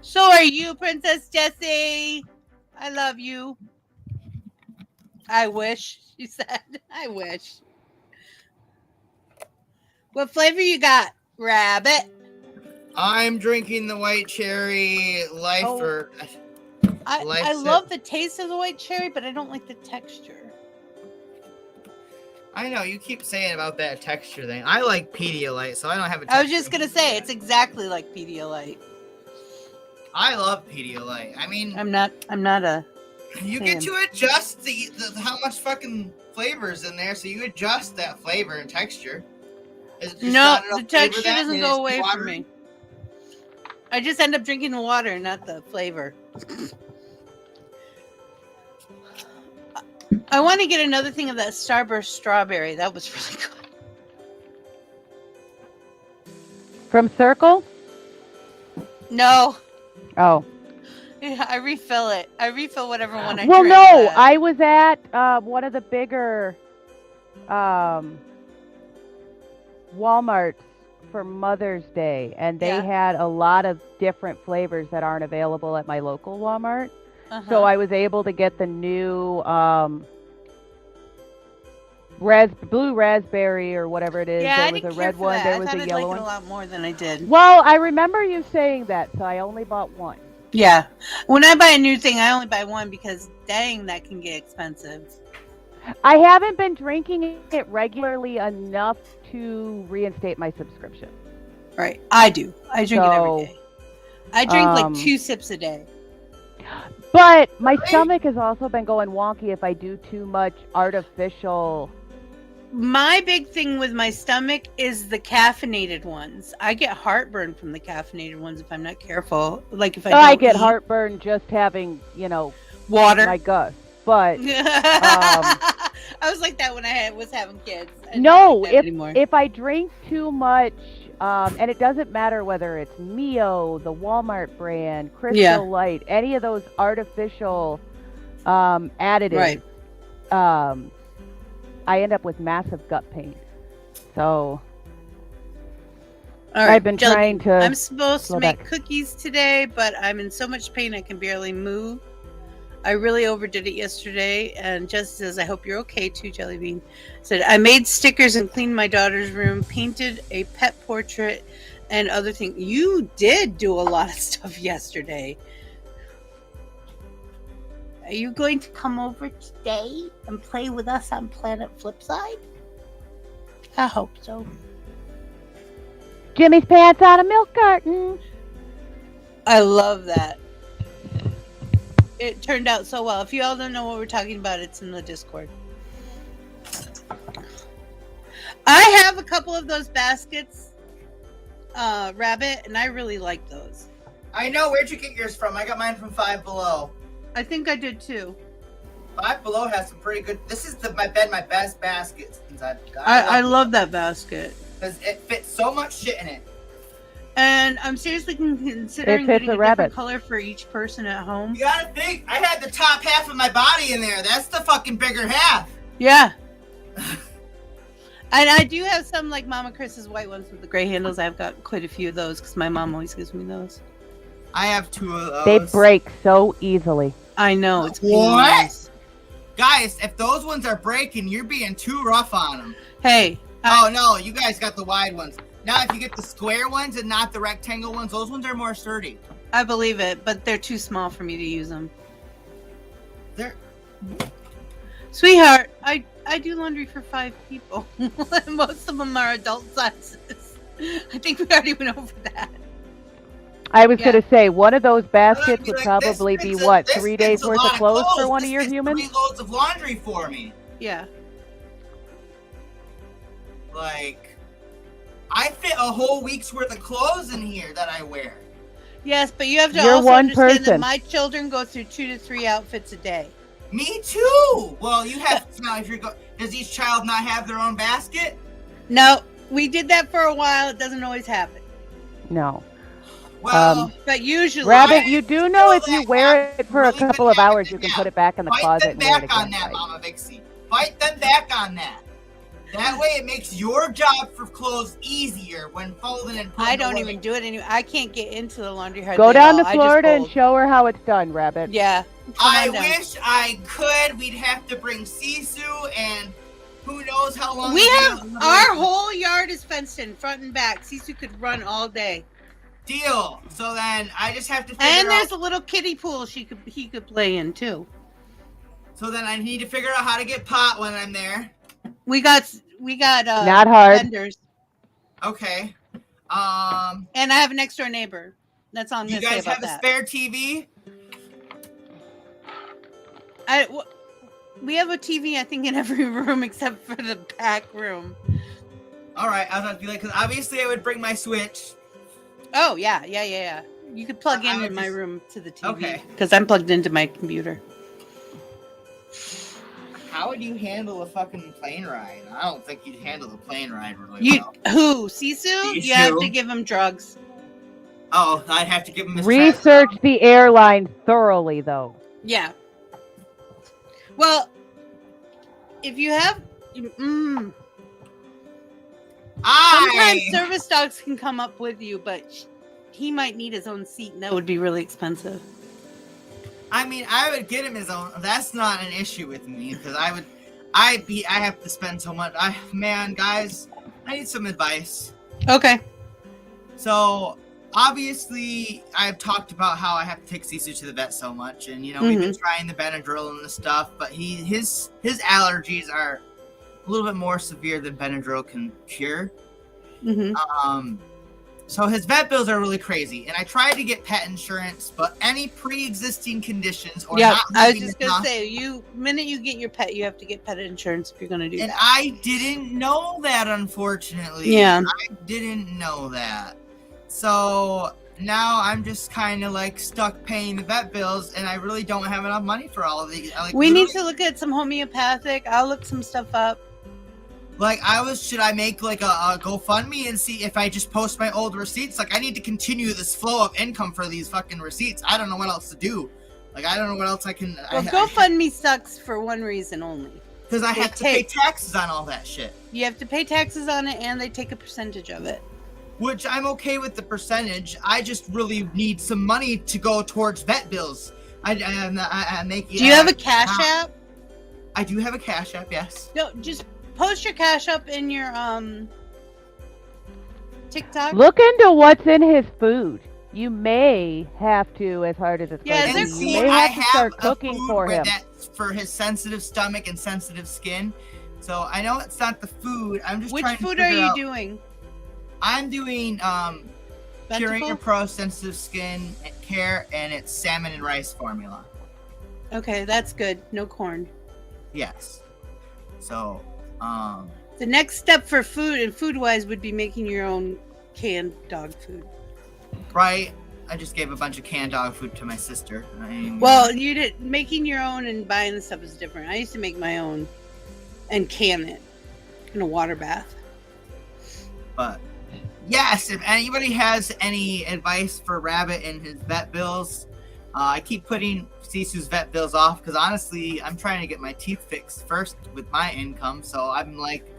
So are you, Princess Jessie. I love you. I wish, she said. I wish. What flavor you got, Rabbit? I'm drinking the white cherry life or... I love the taste of the white cherry, but I don't like the texture. I know, you keep saying about that texture thing. I like Pedialyte, so I don't have a texture. I was just going to say, it's exactly like Pedialyte. I love Pedialyte. I mean... I'm not a... You get to adjust the how much fucking flavor is in there, so you adjust that flavor and texture. No, the texture doesn't go away from me. I just end up drinking the water, not the flavor. I want to get another thing of that Starburst strawberry. That was really good. From Circle? No. Oh. Yeah, I refill it. I refill whatever one I Well, drink. no, I was at one of the bigger Walmarts for Mother's Day, and they had a lot of different flavors that aren't available at my local Walmart. So I was able to get the new blue raspberry or whatever it is. Yeah, there was a red one. There was a yellow one. I thought I'd like it a lot more than I did. Well, I remember you saying that, so I only bought one. Yeah. When I buy a new thing, I only buy one because, dang, that can get expensive. I haven't been drinking it regularly enough to reinstate my subscription. Right. I do. I drink it every day. I drink like 2 sips a day. But my stomach has also been going wonky if I do too much artificial... My big thing with my stomach is the caffeinated ones. I get heartburn from the caffeinated ones if I'm not careful. Like if I get heartburn just having, water. My gut. But I was like that when I was having kids. No, if I drink too much, and it doesn't matter whether it's Mio, the Walmart brand, Krystal Light, any of those artificial additives, I end up with massive gut pain. So right, I've been trying to... I'm supposed to make cookies today, but I'm in so much pain I can barely move. I really overdid it yesterday, and Jess says, I hope you're okay too, Jellybean. Said, I made stickers and cleaned my daughter's room, painted a pet portrait, and other things. You did do a lot of stuff yesterday. Are you going to come over today and play with us on Planet Flipside? I hope so. Jimmy's pants on a milk carton. I love that. It turned out so well. If you all don't know what we're talking about, it's in the Discord. I have a couple of those baskets, Rabbit, and I really like those. I know. Where'd you get yours from? I got mine from Five Below. I think I did too. Five Below has some pretty good... This is my best basket since I've got I love that basket. Because it fits so much shit in it. And I'm seriously considering getting a different color for each person at home. You gotta think, I had the top half of my body in there. That's the fucking bigger half. Yeah. And I do have some like Mama Chris's white ones with the gray handles. I've got quite a few of those because my mom always gives me those. I have 2 of those. They break so easily. I know. It's what? Guys, if those ones are breaking, you're being too rough on them. Hey. Oh, no, you guys got the wide ones. Now, if you get the square ones and not the rectangle ones, those ones are more sturdy. I believe it, but they're too small for me to use them. Sweetheart, I do laundry for 5 people. Most of them are adult sizes. I think we already went over that. I was Yeah. going to say, one of those baskets Be would like, probably this be, fits a- what, this 3 fits days a worth lot of clothes for clothes. one This of your fits humans? 3 loads of laundry for me. Yeah. Like, I fit a whole week's worth of clothes in here that I wear. Yes, but you have to You're also one understand that person. my children go through 2 to 3 outfits a day. Me too. Well, you have now. If you're does each child not have their own basket? No, we did that for a while. It doesn't always happen. No. Well, But usually... Rabbit, you do know if you that wear it for a really good couple of hours, habit you can now. put it back in the fight closet them and wear it back on again. that, right? Mama Vixie. Fight them back on that. That way, it makes your job for clothes easier when folding and putting I don't away. even do it anymore. I can't get into the laundry hardly Go at down all. to I just Florida and fold. show her how it's done, Rabbit. Yeah. I Come on down. wish I could. We'd have to bring Sisu, and who knows how long. We it'd have be. our whole yard is fenced in, front and back. Sisu could run all day. Deal. So then I just have to figure And out. there's a little kiddie pool he could play in too. So then I need to figure out how to get pot when I'm there. We got Not hard. vendors. Okay. And I have an next door neighbor. That's all I'm You gonna say guys about have a that. spare TV? We have a TV, I think, in every room except for the back room. All right. I was about to be like, because obviously I would bring my Switch. Oh yeah. You could plug I in would my just- room to the TV. Okay. Because I'm plugged into my computer. How would you handle a fucking plane ride? I don't think you'd handle the plane ride really well. Who? Sisu? You have to give him drugs. Oh, I'd have to give him his Research the airline thoroughly, though. Yeah. Well, if you have, sometimes service dogs can come up with you, but he might need his own seat, and that would be really expensive. I mean, I would get him his own. That's not an issue with me because I have to spend so much. Guys, I need some advice. Okay. So obviously, I've talked about how I have to take Sisu to the vet so much, and we've been trying the Benadryl and the stuff, but his allergies are a little bit more severe than Benadryl can cure. So his vet bills are really crazy, and I tried to get pet insurance, but any pre-existing conditions or not I was leaving just the gonna house- say, minute you get your pet, you have to get pet insurance if you're gonna do and that. I didn't know that, unfortunately. Yeah. I didn't know that. So now I'm just kind of like stuck paying the vet bills, and I really don't have enough money for all of these. We need to look at some homeopathic. I'll look some stuff up. Like, should I make like a GoFundMe and see if I just post my old receipts? Like, I need to continue this flow of income for these fucking receipts. I don't know what else to do. Like, I don't know what else I can. Well, GoFundMe sucks for one reason only. Because I have to pay taxes on all that shit. You have to pay taxes on it, and they take a percentage of it. Which I'm okay with the percentage. I just really need some money to go towards vet bills. I make. Do you have a Cash App? I do have a Cash App. Yes. No, just post your Cash App in your TikTok. Look into what's in his food. You may have to, as hard as it's Yeah, going they're to be, cool. you may I have to start a cooking food for where him. that's for his sensitive stomach and sensitive skin. So I know it's not the food. I'm just Which trying to food are figure you out- doing? I'm doing Purina Vegetable? Pro Sensitive Skin Care, and it's salmon and rice formula. Okay, that's good. No corn. Yes. So, The next step for food and food-wise would be making your own canned dog food. right. I just gave a bunch of canned dog food to my sister. Well, making your own and buying the stuff is different. I used to make my own and can it in a water bath. But yes, if anybody has any advice for Rabbit and his vet bills, I keep putting Sisu's vet bills off because honestly, I'm trying to get my teeth fixed first with my income. So I'm like,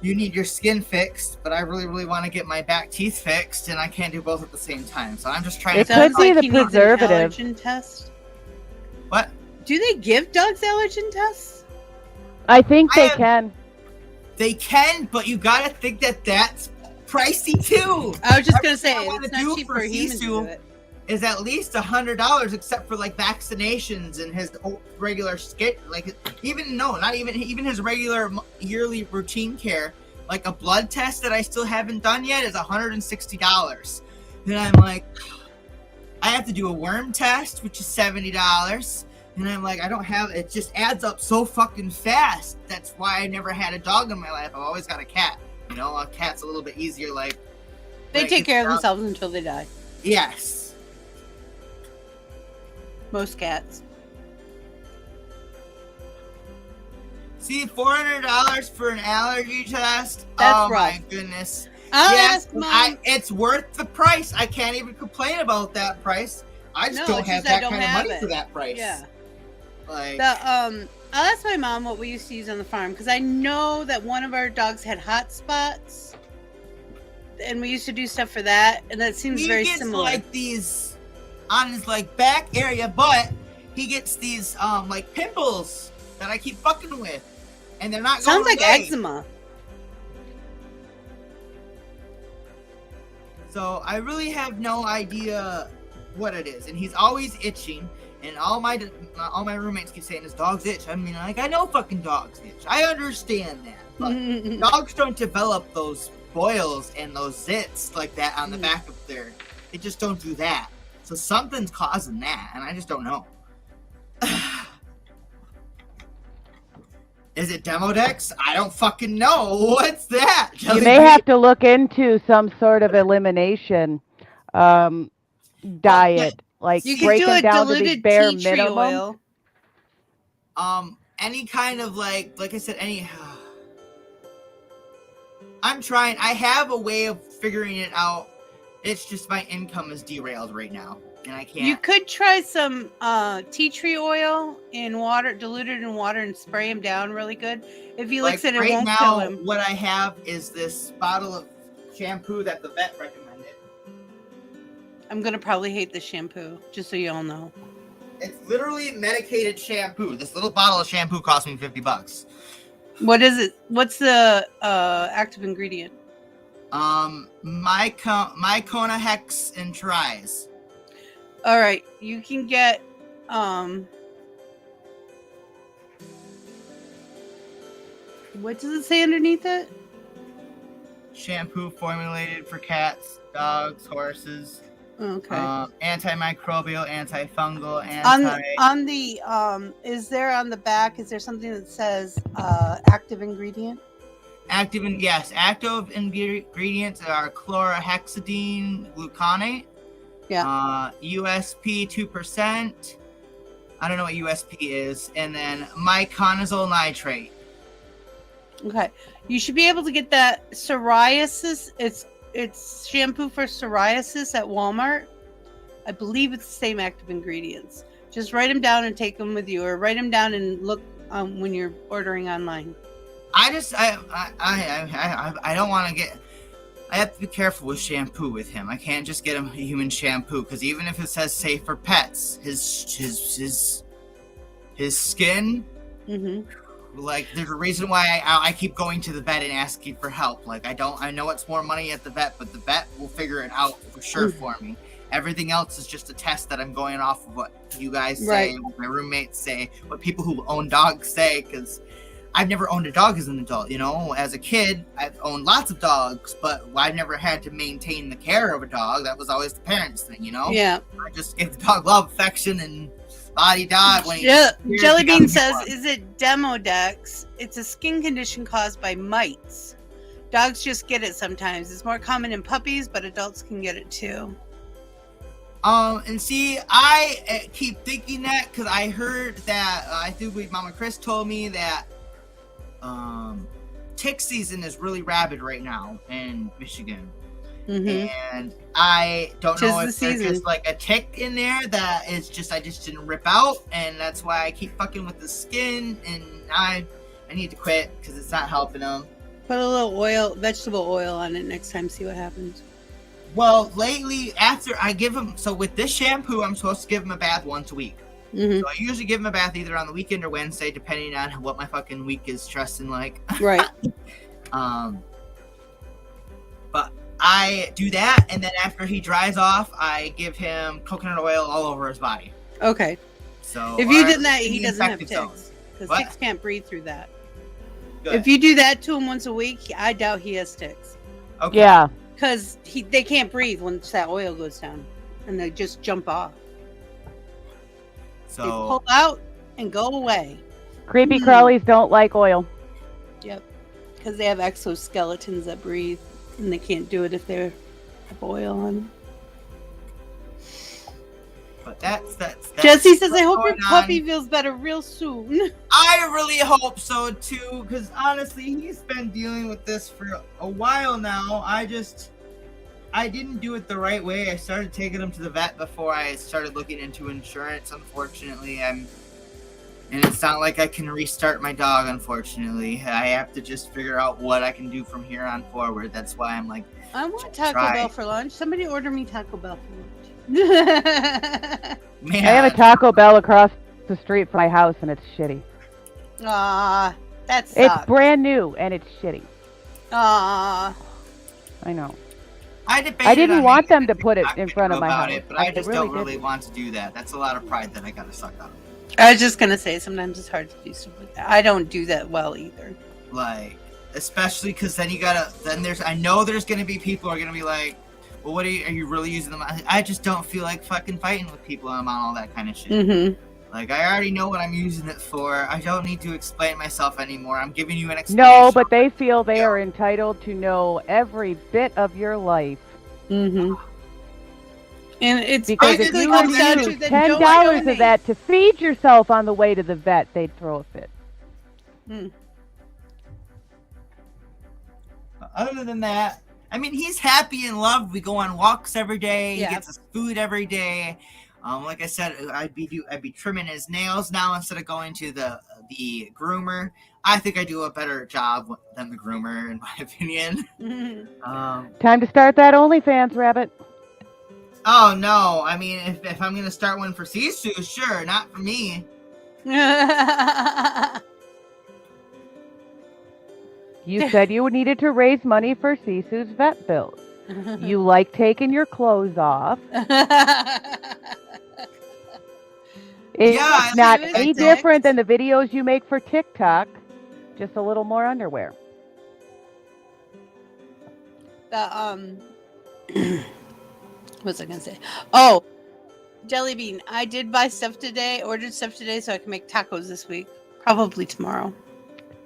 you need your skin fixed, but I really, really want to get my back teeth fixed, and I can't do both at the same time. So I'm just trying It to. could be the he needs an preservative. allergen test. What? Do they give dogs allergen tests? I think I they have- can. They can, but you gotta think that that's pricey too. I was just Everything gonna say I wanna it's do not cheap for for humans to do Sisu it. is at least $100, except for like vaccinations and his regular skit. Like not even his regular yearly routine care. Like a blood test that I still haven't done yet is $160. Then I'm like, I have to do a worm test, which is $70. And I'm like, I don't have, it just adds up so fucking fast. That's why I never had a dog in my life. I've always got a cat. You know, a cat's a little bit easier. Like, They take care of themselves until they die. Yes. Most cats. See, $400 for an allergy test? That's my rough. goodness. I'll Yes, ask Mom. it's worth the price. I can't even complain about that price. I just don't have that kind of money for that price. Yeah. Like, I'll ask my mom what we used to use on the farm, because I know that one of our dogs had hot spots, and we used to do stuff for that, and that seems very gets similar. Like these on his like back area, but he gets these like pimples that I keep fucking with, and they're not Sounds going like away. eczema. So I really have no idea what it is, and he's always itching. And all my roommates keep saying his dog's itch. I mean, like, I know fucking dogs itch. I understand that, but dogs don't develop those boils and those zits like that on the back of their. They just don't do that. So something's causing that, and I just don't know. Is it Demodex? I don't fucking know. What's that? You may have to look into some sort of elimination diet, like You could break do them a down to the diluted bare tea tree minimum. oil. Any kind of like I said, I'm trying. I have a way of figuring it out. It's just my income is derailed right now, and I can't. You could try some tea tree oil in water, diluted in water, and spray him down really good. If he licks it, it right won't now, kill him. what I have is this bottle of shampoo that the vet recommended. I'm gonna probably hate this shampoo, just so you all know. It's literally medicated shampoo. This little bottle of shampoo cost me $50. What is it? What's the active ingredient? Myconahex and tries. All right, you can get what does it say underneath it? Shampoo formulated for cats, dogs, horses. Okay. Antimicrobial, antifungal, On the is there on the back? Is there something that says active ingredient? Active ingredients are chlorhexidine gluconate. Yeah. USP 2%. I don't know what USP is, and then myconazole nitrate. Okay. You should be able to get that psoriasis. It's shampoo for psoriasis at Walmart. I believe it's the same active ingredients. Just write them down and take them with you, or write them down and look when you're ordering online. I don't want to get. I have to be careful with shampoo with him. I can't just get him a human shampoo, because even if it says safe for pets, his skin. Mm-hmm. Like, there's a reason why I keep going to the vet and asking for help. Like, I know it's more money at the vet, but the vet will figure it out for sure for me. Everything else is just a test that I'm going off of what you guys say, what my roommates say, what people who own dogs say, because I've never owned a dog as an adult, you know? As a kid, I've owned lots of dogs, but I've never had to maintain the care of a dog. That was always the parents' thing, you know? Yeah. I just gave the dog love, affection, and body dog. When Jellybean says, is it Demodex? It's a skin condition caused by mites. Dogs just get it sometimes. It's more common in puppies, but adults can get it too. And see, I keep thinking that because I heard that, I think Mama Chris told me that tick season is really rabid right now in Michigan. Mm-hmm. And I don't know if there's just like a tick in there that is just, I just didn't rip out, and that's why I keep fucking with the skin, and I need to quit because it's not helping them. Put a little vegetable oil on it next time, see what happens. Well, lately, after I give him, so with this shampoo, I'm supposed to give him a bath once a week. Mm-hmm. So I usually give him a bath either on the weekend or Wednesday, depending on what my fucking week is stressing like. Right. But I do that, and then after he dries off, I give him coconut oil all over his body. Okay. So If you did that, he the doesn't have infected ticks. zones. Because What? ticks can't breathe through that. Good. If you do that to him once a week, I doubt he has ticks. Okay. Yeah. Because they can't breathe once that oil goes down. And they just jump off. They So pull out and go away. Creepy crawlies don't like oil. Yep. Because they have exoskeletons that breathe. And they can't do it if they have oil on them. but that's Jesse says, I what's hope your going on. puppy feels better real soon. I really hope so too, because honestly, he's been dealing with this for a while now. I didn't do it the right way. I started taking him to the vet before I started looking into insurance. Unfortunately, and it's not like I can restart my dog. Unfortunately, I have to just figure out what I can do from here on forward. That's why I'm like, I want Taco Try. Bell for lunch. Somebody order me Taco Bell for lunch. man, I have a Taco Bell across the street from my house, and it's shitty. Aw, that sucks. It's brand new, and it's shitty. Aw. I know. I didn't on want making them to put it a in front of my about house. it, but I I just really don't really didn't. want to do that. That's a lot of pride that I gotta suck up. I was just gonna say, sometimes it's hard to do stuff like that. I don't do that well either. Like, especially because then I know there's gonna be people who are gonna be like, well, are you really using them? I just don't feel like fucking fighting with people when I'm on all that kind of shit. Mm-hmm. Like, I already know what I'm using it for. I don't need to explain myself anymore. I'm giving you an explanation. No, but they feel they are entitled to know every bit of your life. Mm-hmm. And it's Because if basically you comes down use to the $10 donate. of that to feed yourself on the way to the vet, they'd throw a fit. Other than that, I mean, he's happy and loved. We go on walks every day. Yeah. He gets his food every day. Like I said, I'd be trimming his nails now instead of going to the groomer. I think I do a better job than the groomer, in my opinion. Mm-hmm. Time to start that OnlyFans, Rabbit. Oh no! I mean, if I'm gonna start one for Sisu, sure, not for me. You said you needed to raise money for Sisu's vet bills. You like taking your clothes off. It's Yeah, not it was any sex. different than the videos you make for TikTok, just a little more underwear. What was I gonna say? Oh, Jellybean. I did buy stuff today, ordered stuff today so I can make tacos this week. Probably tomorrow.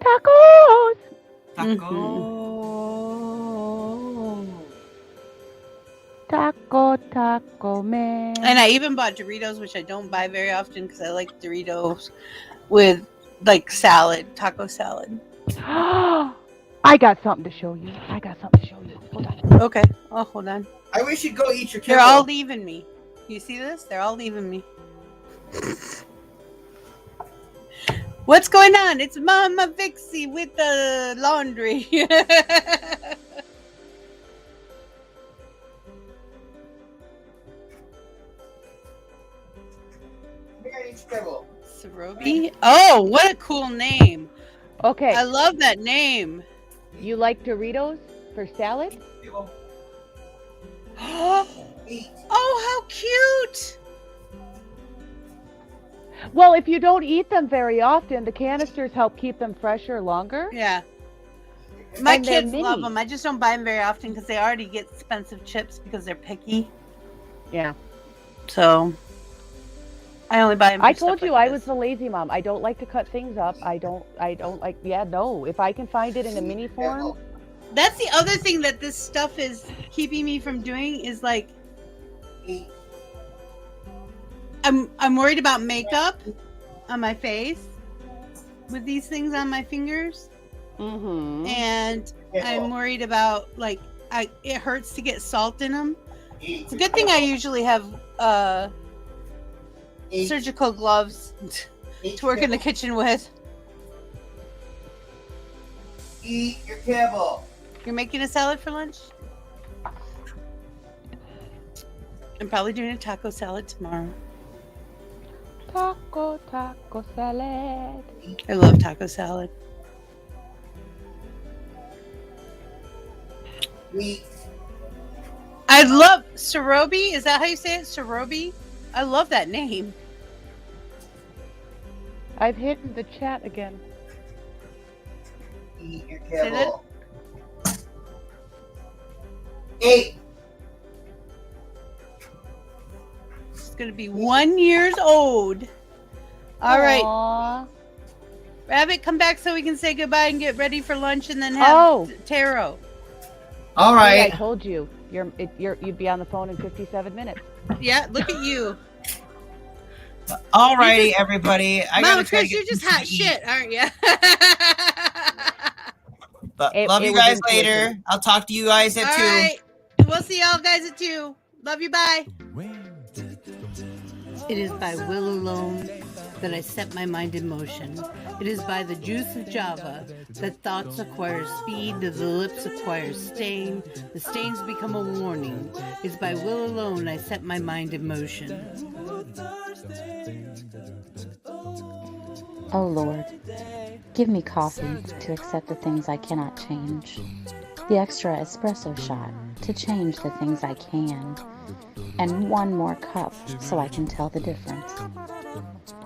Tacos! Taco, man. And I even bought Doritos, which I don't buy very often because I like Doritos with like salad, taco salad. I got something to show you. Hold on. Okay. Oh, hold on. I wish you'd go eat your They're kibble. all leaving me. You see this? They're all leaving me. What's going on? It's Mama Vixie with the laundry. Sarobi? Oh, what a cool name. Okay, I love that name. you like Doritos for salad? Oh, how cute. Well, if you don't eat them very often, the canisters help keep them fresher longer. Yeah. My And they're kids love mini. them. I just don't buy them very often because they already get expensive chips because they're picky. Yeah. So I only buy them. I told you I was the lazy mom. I don't like to cut things up. I don't like, no. If I can find it in a mini form. That's the other thing that this stuff is keeping me from doing is like I'm worried about makeup on my face with these things on my fingers. Mm-hmm. And I'm worried about like it hurts to get salt in them. It's a good thing I usually have surgical gloves to work in the kitchen with. Eat your kibble. You're making a salad for lunch? I'm probably doing a taco salad tomorrow. Taco salad. I love taco salad. Eat love Sarobi. Is that how you say it? Sarobi? I love that name. I've hidden the chat again. Eat your Say that. kibble. 8. It's going to be 1 year old. All right. Aww. Rabbit, come back so we can say goodbye and get ready for lunch and then have taro. All right. I told you. You'd be on the phone in 57 minutes. Yeah, look at you. Alrighty, everybody. Mama Chris, you're just hot shit, aren't you? But love you guys later. I'll talk to you guys at 2. All right. We'll see y'all guys at 2. Love you, bye. It is by will alone that I set my mind in motion. It is by the juice of Java that thoughts acquire speed, the lips acquire stain, the stains become a warning. It's by will alone I set my mind in motion. Oh Lord, give me coffee to accept the things I cannot change, the extra espresso shot to change the things I can, and one more cup so I can tell the difference.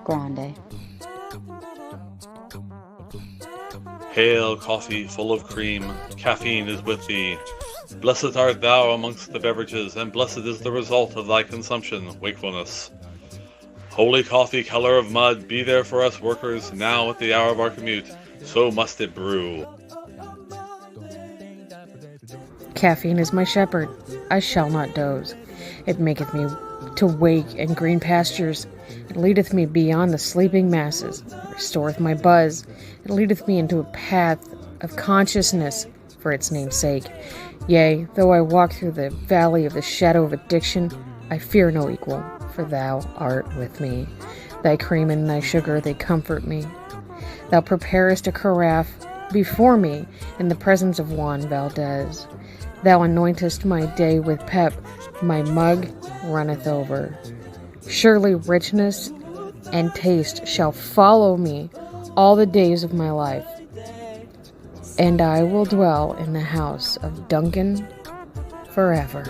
Grande. Hail, coffee full of cream, caffeine is with thee. Blessed art thou amongst the beverages, and blessed is the result of thy consumption, wakefulness. Holy coffee, color of mud, be there for us workers, now at the hour of our commute, so must it brew. Caffeine is my shepherd, I shall not doze. It maketh me to wake in green pastures. It leadeth me beyond the sleeping masses. It restoreth my buzz. It leadeth me into a path of consciousness for its name's sake. Yea, though I walk through the valley of the shadow of addiction, I fear no equal, for thou art with me. Thy cream and thy sugar, they comfort me. Thou preparest a carafe before me in the presence of Juan Valdez. Thou anointest my day with pep, my mug runneth over. Surely richness and taste shall follow me all the days of my life, and I will dwell in the house of Duncan forever.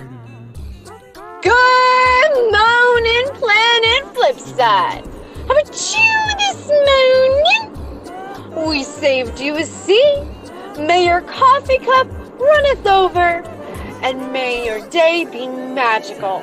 Good morning, Planet Flipside. How about you this morning? We saved you a seat. May your coffee cup runneth over, and may your day be magical.